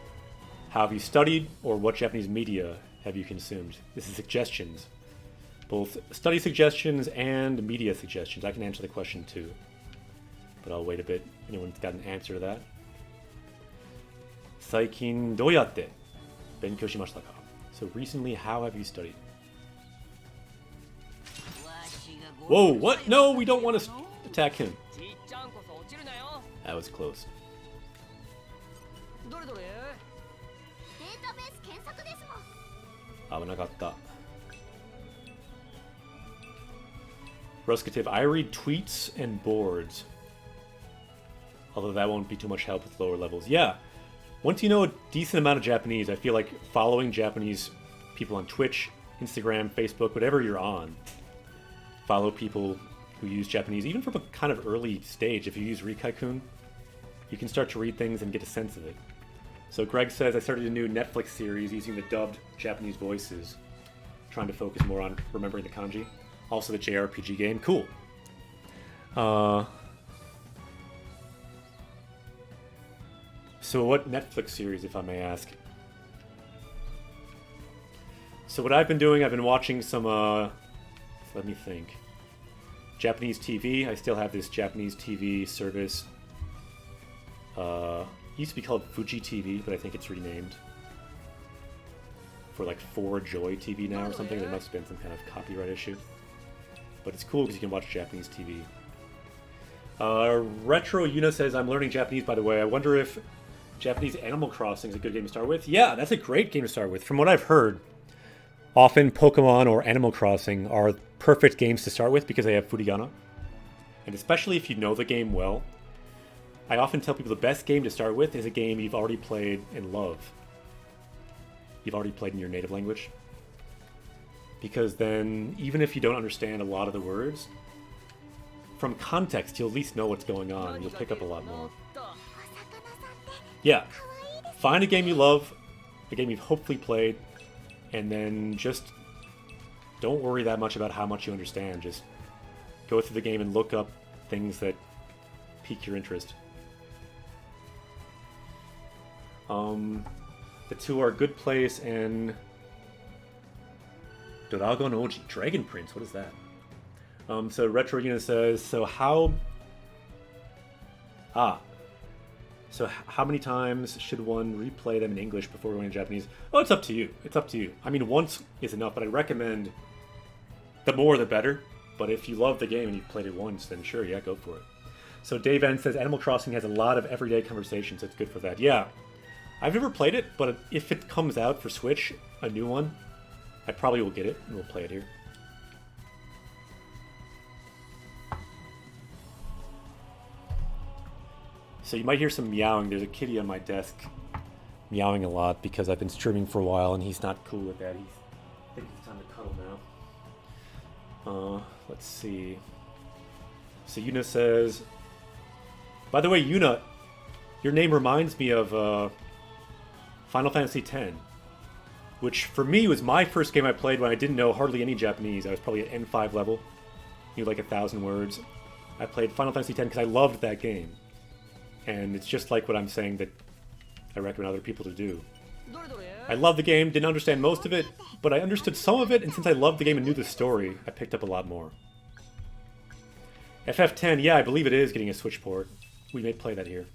How have you studied, or what Japanese media have you consumed? This is suggestions. Both study suggestions and media suggestions. I can answer the question too. But I'll wait a bit. Anyone's got an answer to that? 最近どうやって勉強しましたか? So recently, how have you studied? Whoa, what? No, we don't want to attack him. That was close. Ruskative, I read tweets and boards. Although that won't be too much help with lower levels. Yeah, once you know a decent amount of Japanese, I feel like following Japanese people on Twitch, Instagram, Facebook, whatever you're on. Follow people who use Japanese, even from a kind of early stage. If you use Rikaikun, you can start to read things and get a sense of it. So Greg says, I started a new Netflix series using the dubbed Japanese voices, trying to focus more on remembering the kanji. Also the JRPG game. Cool. So what Netflix series, if I may ask? So what I've been doing, I've been watching some, let me think. Japanese TV. I still have this Japanese TV service. It used to be called Fuji TV, but I think it's renamed for like 4Joy TV now or something. There must have been some kind of copyright issue. But it's cool because you can watch Japanese TV. Retro Yuna says, I'm learning Japanese, by the way. I wonder if Japanese Animal Crossing is a good game to start with. Yeah, that's a great game to start with. From what I've heard, often Pokemon or Animal Crossing are perfect games to start with because they have furigana. And especially if you know the game well. I often tell people the best game to start with is a game you've already played and love. You've already played in your native language. Because then, even if you don't understand a lot of the words, from context, you'll at least know what's going on, and you'll pick up a lot more. Yeah. Find a game you love, a game you've hopefully played, and then just don't worry that much about how much you understand. Just go through the game and look up things that pique your interest. The two are Good Place and Dragon Oji. Dragon Prince, what is that? So Retro Unit says, so how many times should one replay them in English before going to Japanese? Oh, it's up to you. It's up to you. I mean, once is enough, but I recommend the more the better. But if you love the game and you've played it once, then sure, yeah, go for it. So Dave N says, Animal Crossing has a lot of everyday conversations. It's good for that. Yeah. I've never played it, but if it comes out for Switch, a new one, I probably will get it and we'll play it here. So you might hear some meowing. There's a kitty on my desk meowing a lot because I've been streaming for a while and he's not cool with that. I think it's time to cuddle now. Let's see. So Yuna says, by the way, Yuna, your name reminds me of Final Fantasy X, which for me was my first game I played when I didn't know hardly any Japanese. I was probably at N5 level, knew like 1,000 words. I played Final Fantasy X because I loved that game. And it's just like what I'm saying that I recommend other people to do. I loved the game, didn't understand most of it, but I understood some of it, and since I loved the game and knew the story, I picked up a lot more. FF10, yeah, I believe it is getting a Switch port. We may play that here.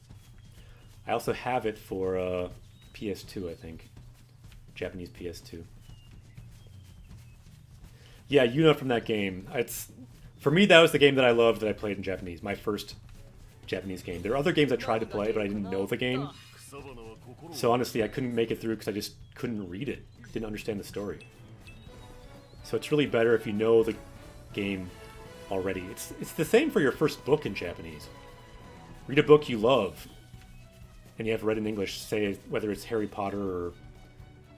I also have it for PS2, I think. Japanese PS2. Yeah, you know from that game. For me, that was the game that I loved that I played in Japanese. My first Japanese game. There are other games I tried to play, but I didn't know the game. So honestly, I couldn't make it through because I just couldn't read it. didn't understand the story. So it's really better if you know the game already. It's the same for your first book in Japanese. Read a book you love, and you have read in English, say whether it's Harry Potter or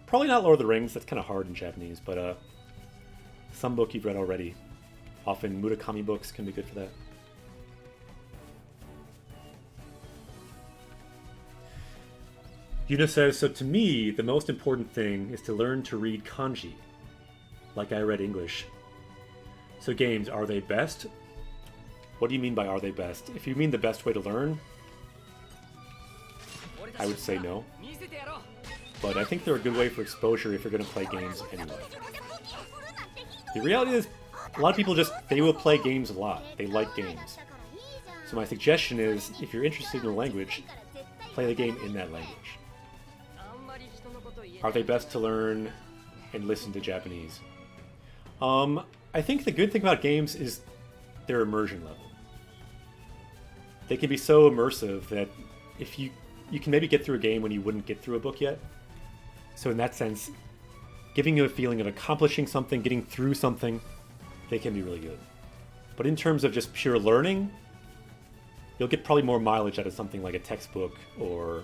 probably not Lord of the Rings. That's kind of hard in Japanese, but some book you've read already. Often Murakami books can be good for that. Yuna says, so to me, the most important thing is to learn to read kanji, like I read English. So games, are they best? What do you mean by are they best? If you mean the best way to learn, I would say no. But I think they're a good way for exposure if you're going to play games anyway. The reality is, a lot of people they will play games a lot. They like games. So my suggestion is, if you're interested in the language, play the game in that language. Are they best to learn and listen to Japanese? I think the good thing about games is their immersion level. They can be so immersive that if you can maybe get through a game when you wouldn't get through a book yet. So in that sense, giving you a feeling of accomplishing something, getting through something, they can be really good. But in terms of just pure learning, you'll get probably more mileage out of something like a textbook or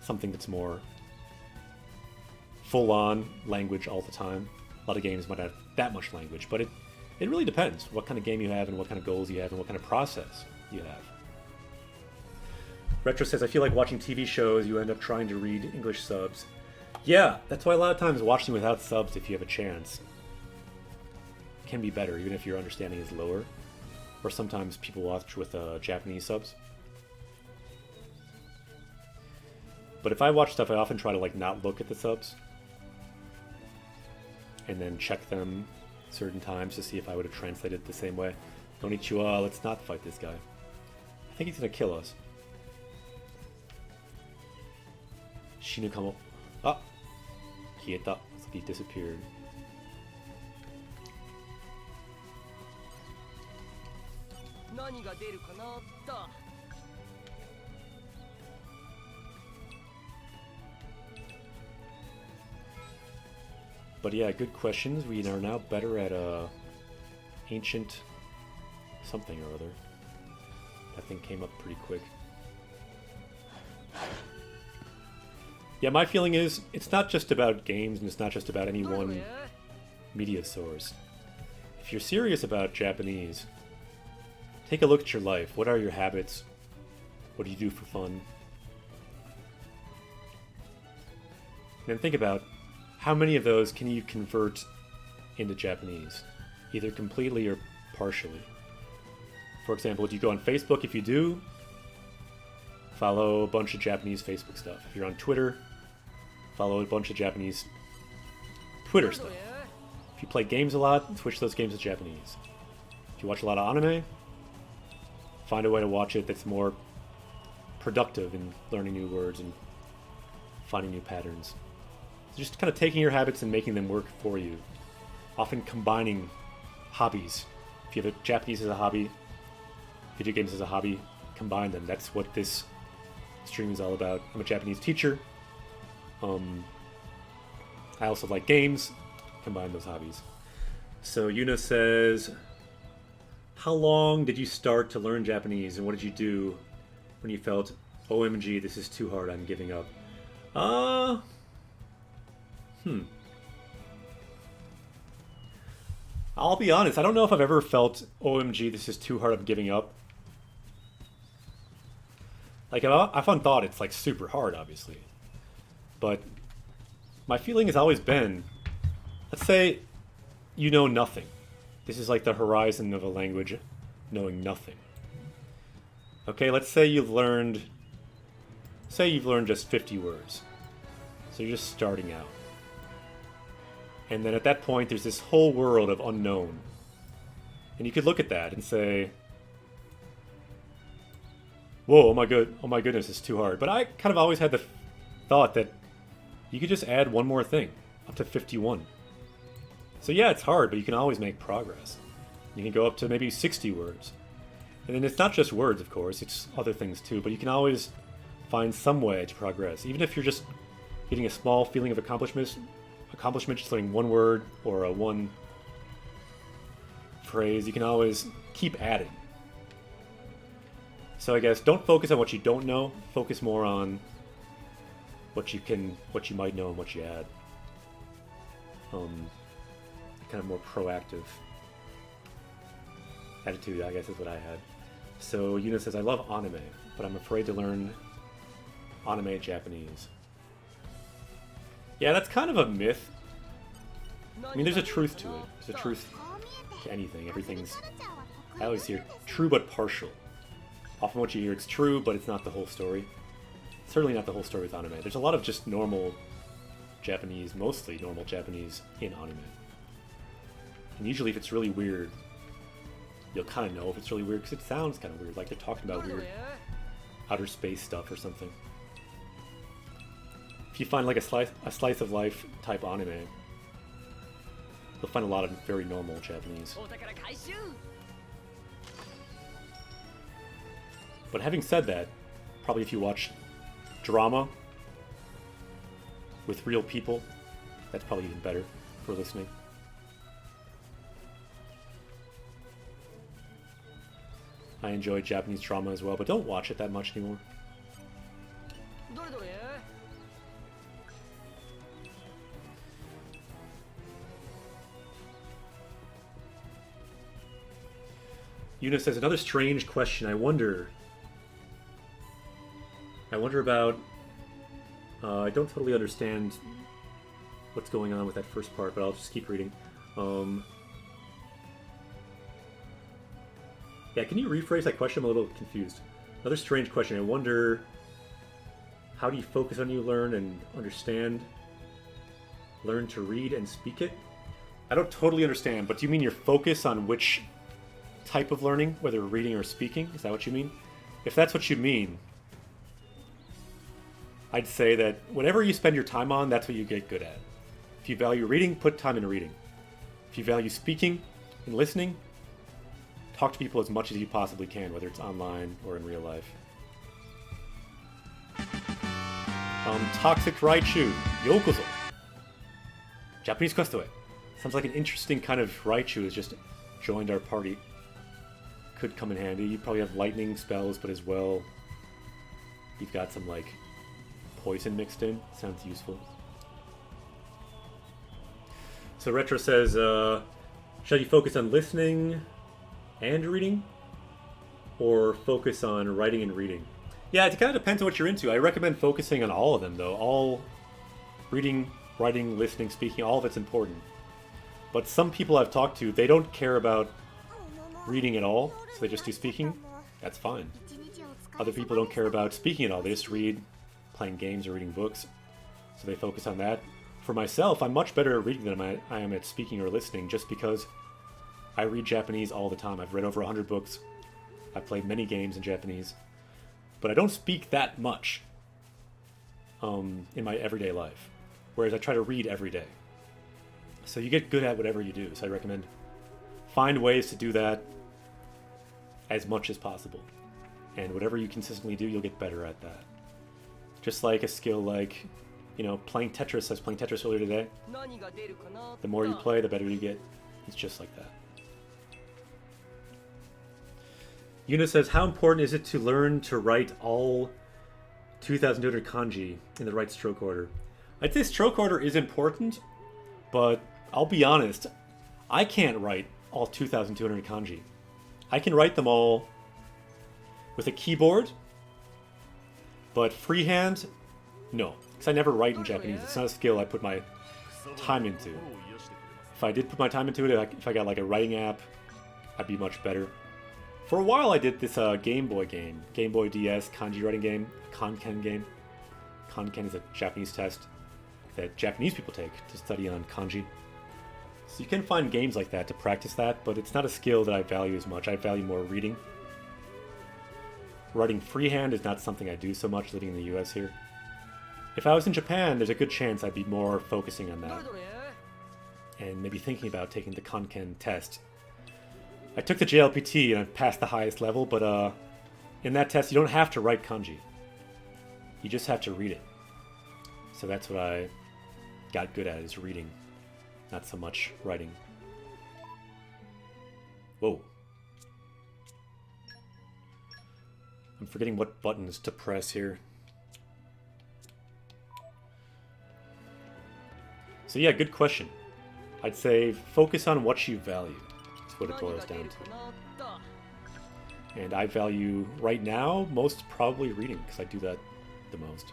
something that's more full-on language all the time. A lot of games might have that much language, but it really depends what kind of game you have and what kind of goals you have and what kind of process you have. Retro says, I feel like watching TV shows, you end up trying to read English subs. Yeah, that's why a lot of times watching without subs, if you have a chance, can be better, even if your understanding is lower. Or sometimes people watch with Japanese subs. But if I watch stuff, I often try to not look at the subs. And then check them certain times to see if I would have translated the same way. Konnichiwa, let's not fight this guy. I think he's gonna kill us. Shinukamo. Ah! Kieta. Looks like he disappeared. But yeah, good questions. We are now better at ancient something or other. That thing came up pretty quick. Yeah, my feeling is it's not just about games and it's not just about any one media source. If you're serious about Japanese, take a look at your life. What are your habits? What do you do for fun? And then think about how many of those can you convert into Japanese, either completely or partially. For example, do you go on Facebook? If you do, follow a bunch of Japanese Facebook stuff. If you're on Twitter, follow a bunch of Japanese Twitter stuff. If you play games a lot, switch those games to Japanese. If you watch a lot of anime, find a way to watch it that's more productive in learning new words and finding new patterns. So just kind of taking your habits and making them work for you. Often combining hobbies. If you have Japanese as a hobby, video games as a hobby, combine them. That's what this stream is all about. I'm a Japanese teacher. I also like games. Combine those hobbies. So Yuna says, how long did you start to learn Japanese and what did you do when you felt, OMG, this is too hard, I'm giving up? I'll be honest, I don't know if I've ever felt, OMG, this is too hard, I'm giving up. Like, I've often thought it's super hard, obviously. But my feeling has always been, let's say you know nothing. This is like the horizon of a language, knowing nothing. Okay, let's say you've learned just 50 words. So you're just starting out. And then at that point, there's this whole world of unknown. And you could look at that and say, whoa, oh my goodness, it's too hard. But I kind of always had the thought that you could just add one more thing, up to 51. So yeah, it's hard, but you can always make progress. You can go up to maybe 60 words. And then it's not just words, of course, it's other things too, but you can always find some way to progress. Even if you're just getting a small feeling of accomplishment, just learning one word or a one phrase, you can always keep adding. So I guess don't focus on what you don't know. Focus more on what you might know and what you add. Kind of more proactive attitude, I guess, is what I had. So Yuna says, I love anime, but I'm afraid to learn anime Japanese. Yeah, that's kind of a myth. I mean, there's a truth to it. There's a truth to anything. Everything's, I always hear, true but partial. Often what you hear, it's true, but it's not the whole story. Certainly not the whole story with anime. There's a lot of just normal Japanese, mostly normal Japanese in anime. And usually if it's really weird, you'll kind of know if it's really weird, because it sounds kind of weird, like they're talking about weird outer space stuff or something. If you find like a slice of life type anime, you'll find a lot of very normal Japanese. But having said that, probably if you watch drama with real people, that's probably even better for listening. I enjoy Japanese drama as well, but don't watch it that much anymore. Yuna says, another strange question. I wonder about... I don't totally understand what's going on with that first part, but I'll just keep reading. Yeah, can you rephrase that question? I'm a little confused. Another strange question. I wonder, how do you focus on you learn and understand? Learn to read and speak it? I don't totally understand, but do you mean your focus on which type of learning, whether reading or speaking? Is that what you mean? If that's what you mean, I'd say that whatever you spend your time on, that's what you get good at. If you value reading, put time into reading. If you value speaking and listening, talk to people as much as you possibly can, whether it's online or in real life. Toxic Raichu, yokozo. Japanese quest away. Sounds like an interesting kind of Raichu has just joined our party. Could come in handy. You probably have lightning spells, but as well, you've got some like poison mixed in. Sounds useful. So Retro says, should you focus on listening and reading, or focus on writing and reading? Yeah, it kind of depends on what you're into. I recommend focusing on all of them, though. All reading, writing, listening, speaking, all of it's important. But some people I've talked to, they don't care about reading at all, so they just do speaking. That's fine. Other people don't care about speaking at all. They just read, playing games or reading books, so they focus on that. For myself, I'm much better at reading than I am at speaking or listening, just because I read Japanese all the time. I've read over 100 books. I've played many games in Japanese. But I don't speak that much in my everyday life. Whereas I try to read every day. So you get good at whatever you do. So I recommend find ways to do that as much as possible. And whatever you consistently do, you'll get better at that. Just like a skill like, you know, playing Tetris. I was playing Tetris earlier today. The more you play, the better you get. It's just like that. Yuna says, how important is it to learn to write all 2,200 kanji in the right stroke order? I'd say stroke order is important, but I'll be honest, I can't write all 2,200 kanji. I can write them all with a keyboard, but freehand, no. Because I never write in Japanese. It's not a skill I put my time into. If I did put my time into it, if I got like a writing app, I'd be much better. For a while I did this Game Boy game, Game Boy DS kanji writing game, Kanken game. Kanken is a Japanese test that Japanese people take to study on kanji. So you can find games like that to practice that, but it's not a skill that I value as much. I value more reading. Writing freehand is not something I do so much living in the US here. If I was in Japan, there's a good chance I'd be more focusing on that. And maybe thinking about taking the Kanken test. I took the JLPT and I passed the highest level, but in that test you don't have to write kanji. You just have to read it. So that's what I got good at, is reading, not so much writing. Whoa. I'm forgetting what buttons to press here. So yeah, good question. I'd say focus on what you value. That's what it boils down to. And I value, right now, most probably reading, because I do that the most.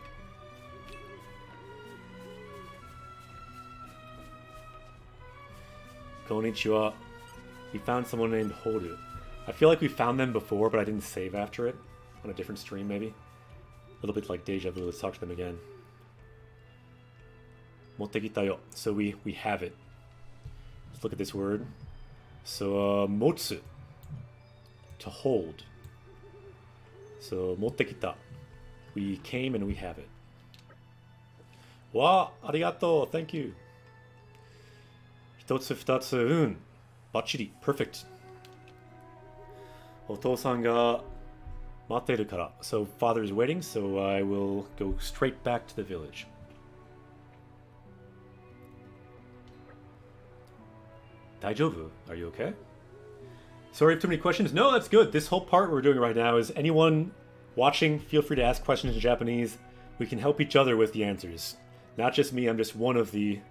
Konnichiwa. We found someone named Horu. I feel like we found them before, but I didn't save after it. On a different stream, maybe. A little bit like deja vu. Let's talk to them again. Mottekita yo. So we have it. Let's look at this word. So, motsu. To hold. So, mottekita. We came and we have it. Wa, arigato. Thank you. Hitotsu, futatsu, Bachiri. Perfect. Otou-san ga matteru kara. So, father is waiting, so I will go straight back to the village. Daijoubu? Are you okay? Sorry if too many questions. No, that's good. This whole part we're doing right now is anyone watching, feel free to ask questions in Japanese. We can help each other with the answers. Not just me, I'm just one of the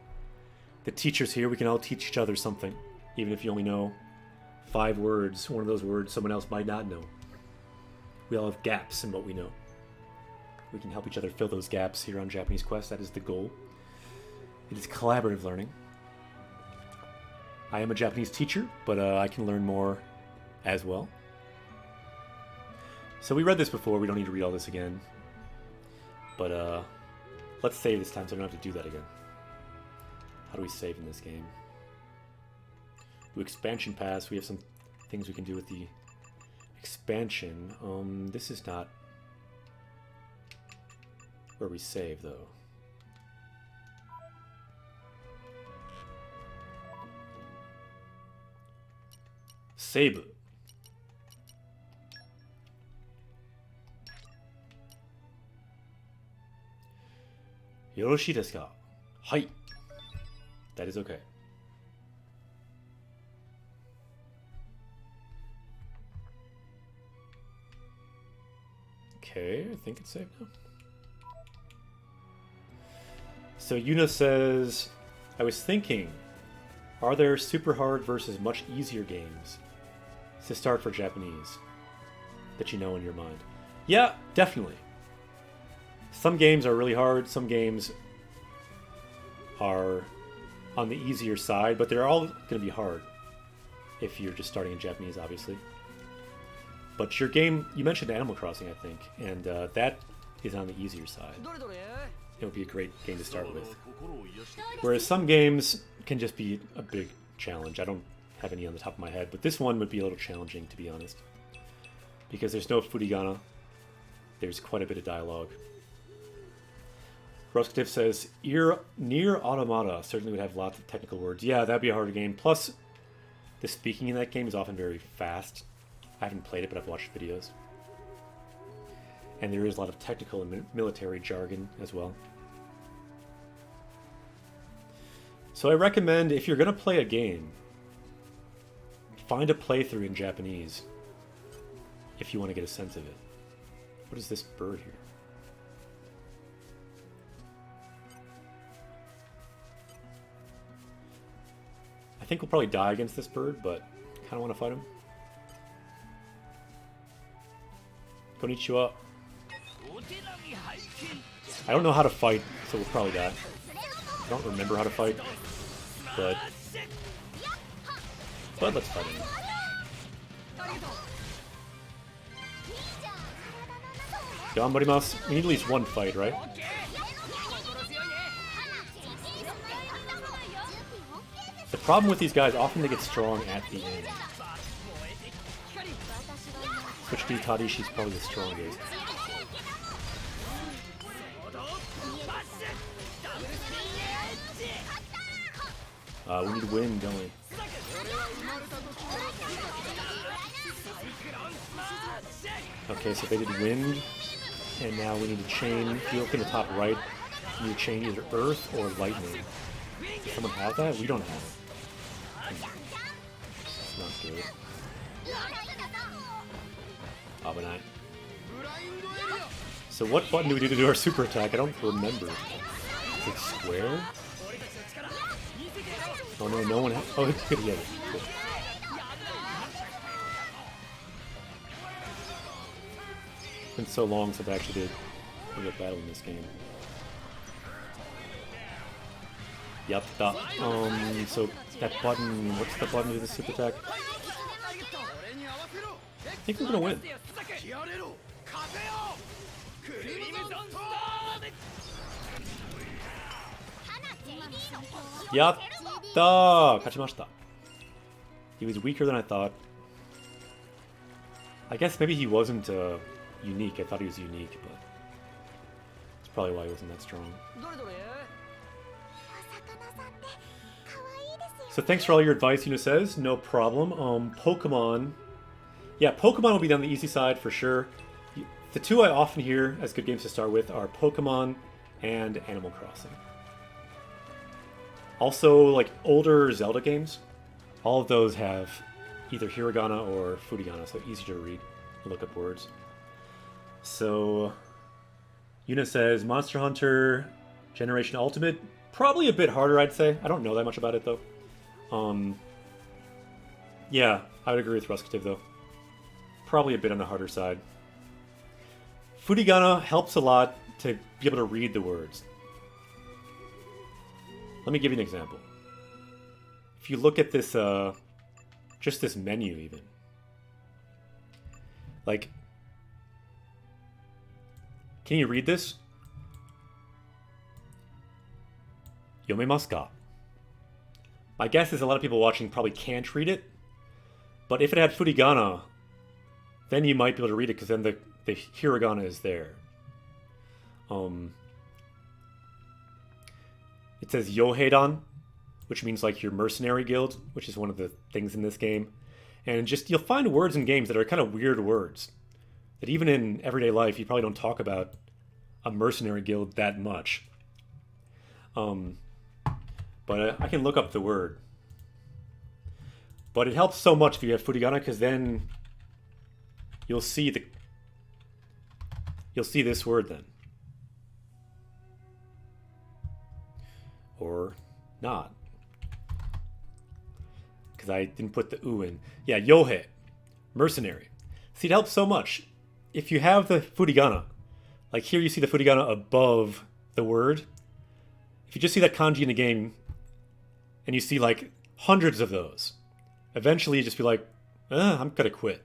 teachers here. We can all teach each other something. Even if you only know 5 words, one of those words someone else might not know. We all have gaps in what we know. We can help each other fill those gaps here on Japanese Quest. That is the goal. It is collaborative learning. I am a Japanese teacher, but I can learn more as well. So we read this before. We don't need to read all this again. But let's save this time so I don't have to do that again. How do we save in this game? Do expansion pass. We have some things we can do with the expansion. This is not where we save, though. Save. Yoroshii desu ka? Hai. That is okay. Okay, I think it's saved now. So Yuna says, I was thinking, are there super hard versus much easier games to start for Japanese that you know in your mind? Yeah, definitely. Some games are really hard, some games are on the easier side, but they're all going to be hard if you're just starting in Japanese, obviously. But your game, you mentioned Animal Crossing, I think, and that is on the easier side. It would be a great game to start with. Whereas some games can just be a big challenge. I don't have any on the top of my head, but this one would be a little challenging, to be honest. Because there's no furigana. There's quite a bit of dialogue. Roskativ says, Nier Automata certainly would have lots of technical words. Yeah, that'd be a harder game. Plus, the speaking in that game is often very fast. I haven't played it, but I've watched videos. And there is a lot of technical and military jargon as well. So I recommend, if you're going to play a game, find a playthrough in Japanese if you want to get a sense of it. What is this bird here? I think we'll probably die against this bird, but kind of want to fight him. Konnichiwa. I don't know how to fight, so we'll probably die. I don't remember how to fight, but let's fight him. Ganbarimasu. We need at least one fight, right? The problem with these guys, often they get strong at the end. Which D Tadishi's probably the strongest. We need wind, don't we? Okay, so they did wind, and now we need to chain. If you look in the top right, You change either earth or lightning. Does someone have that? We don't have it. It's not good. Abenai. So what button do we do to do our super attack? I don't remember. Is it square? Oh no, no one has... Oh, it's good, yeah. Cool. It's been so long since I actually did a real battle in this game. Yatta. So that button, what's the button to do the super attack? I think we're gonna win. Yatta! Kachimashita. He was weaker than I thought. I guess maybe he wasn't unique. I thought he was unique, but that's probably why he wasn't that strong. So thanks for all your advice, Yuna says. No problem. Pokemon. Yeah, Pokemon will be down the easy side for sure. The two I often hear as good games to start with are Pokemon and Animal Crossing. Also, like older Zelda games, all of those have either hiragana or furigana, so easy to read and look up words. So, Yuna says Monster Hunter Generation Ultimate, probably a bit harder, I'd say. I don't know that much about it though. Yeah, I would agree with Ruskative though. Probably a bit on the harder side. Furigana helps a lot to be able to read the words. Let me give you an example. If you look at this, just this menu even. Like, can you read this? Yomemasu ka? My guess is a lot of people watching probably can't read it. But if it had furigana, then you might be able to read it because then the hiragana is there. It says Yoheidan, which means like your mercenary guild, which is one of the things in this game. And just you'll find words in games that are kind of weird words that even in everyday life you probably don't talk about a mercenary guild that much. But I can look up the word. But it helps so much if you have furigana because then you'll see this word then. Or not. Because I didn't put the u in. Yeah, yohei. Mercenary. See, it helps so much. If you have the furigana, like here you see the furigana above the word. If you just see that kanji in the game, and you see like hundreds of those, eventually you just be like, I'm gonna quit.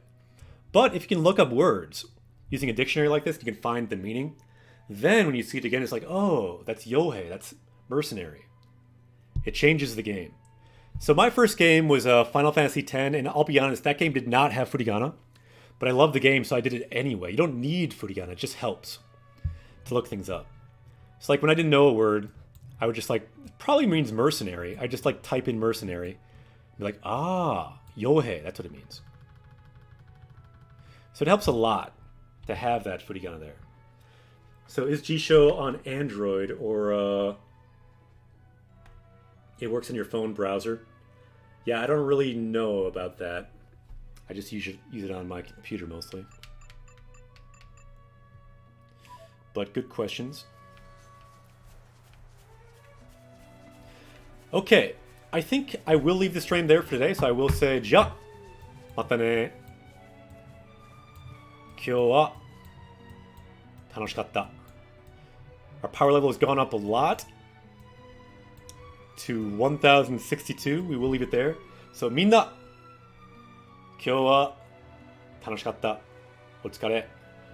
But if you can look up words using a dictionary like this, you can find the meaning. Then when you see it again, it's like, oh, that's yohei, that's mercenary. It changes the game. So my first game was Final Fantasy X, and I'll be honest, that game did not have furigana, but I love the game, so I did it anyway. You don't need furigana, it just helps to look things up. So like when I didn't know a word, I would just like, it probably means mercenary. I just like type in mercenary, be like, yohei, that's what it means. So it helps a lot to have that furigana there. So is Jisho on Android or it works in your phone browser? Yeah, I don't really know about that. I just use it on my computer mostly. But good questions. Okay, I think I will leave the stream there for today, so I will say, ja, mata ne. Kyou wa tanoshikatta. Our power level has gone up a lot to 1062. We will leave it there. So, minna, kyou wa tanoshikatta. Otsukare.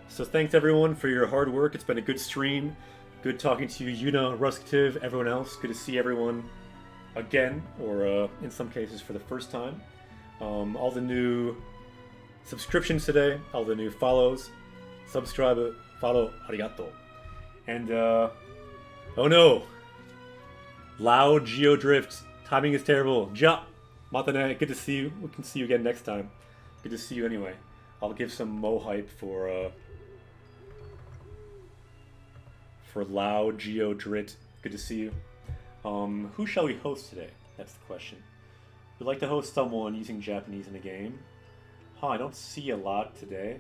So, thanks everyone for your hard work. It's been a good stream. Good talking to you, Yuna, Ruskative, everyone else. Good to see everyone again, or in some cases for the first time. All the new subscriptions today, all the new follows. Subscribe, follow, arigato. And, oh no! Loud Geodrift. Timing is terrible. Ja! Matane, good to see you. We can see you again next time. Good to see you anyway. I'll give some Mo hype for for Lao, Geo, Drit. Good to see you. Who shall we host today? That's the question. We'd like to host someone using Japanese in the game. I don't see a lot today.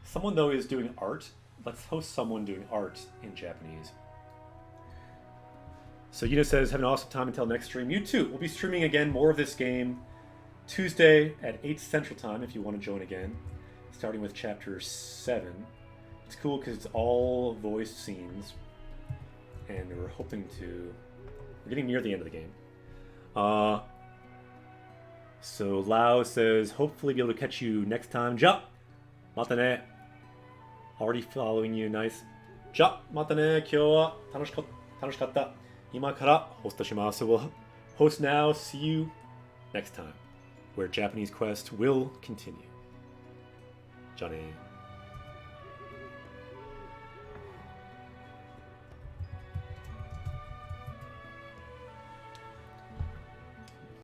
Someone, though, is doing art. Let's host someone doing art in Japanese. So Yuno says, have an awesome time until next stream. You too. We'll be streaming again more of this game Tuesday at 8 Central Time if you want to join again. Starting with Chapter 7. It's cool because it's all voiced scenes. And we're hoping to... We're getting near the end of the game. So Lao says, hopefully be able to catch you next time. Ja! Mata ne. Already following you, nice. Ja! Mata ne. Kyou wa tanoshikatta. 今からホストします. We'll host now. See you next time, where Japanese Quest will continue. じゃあね。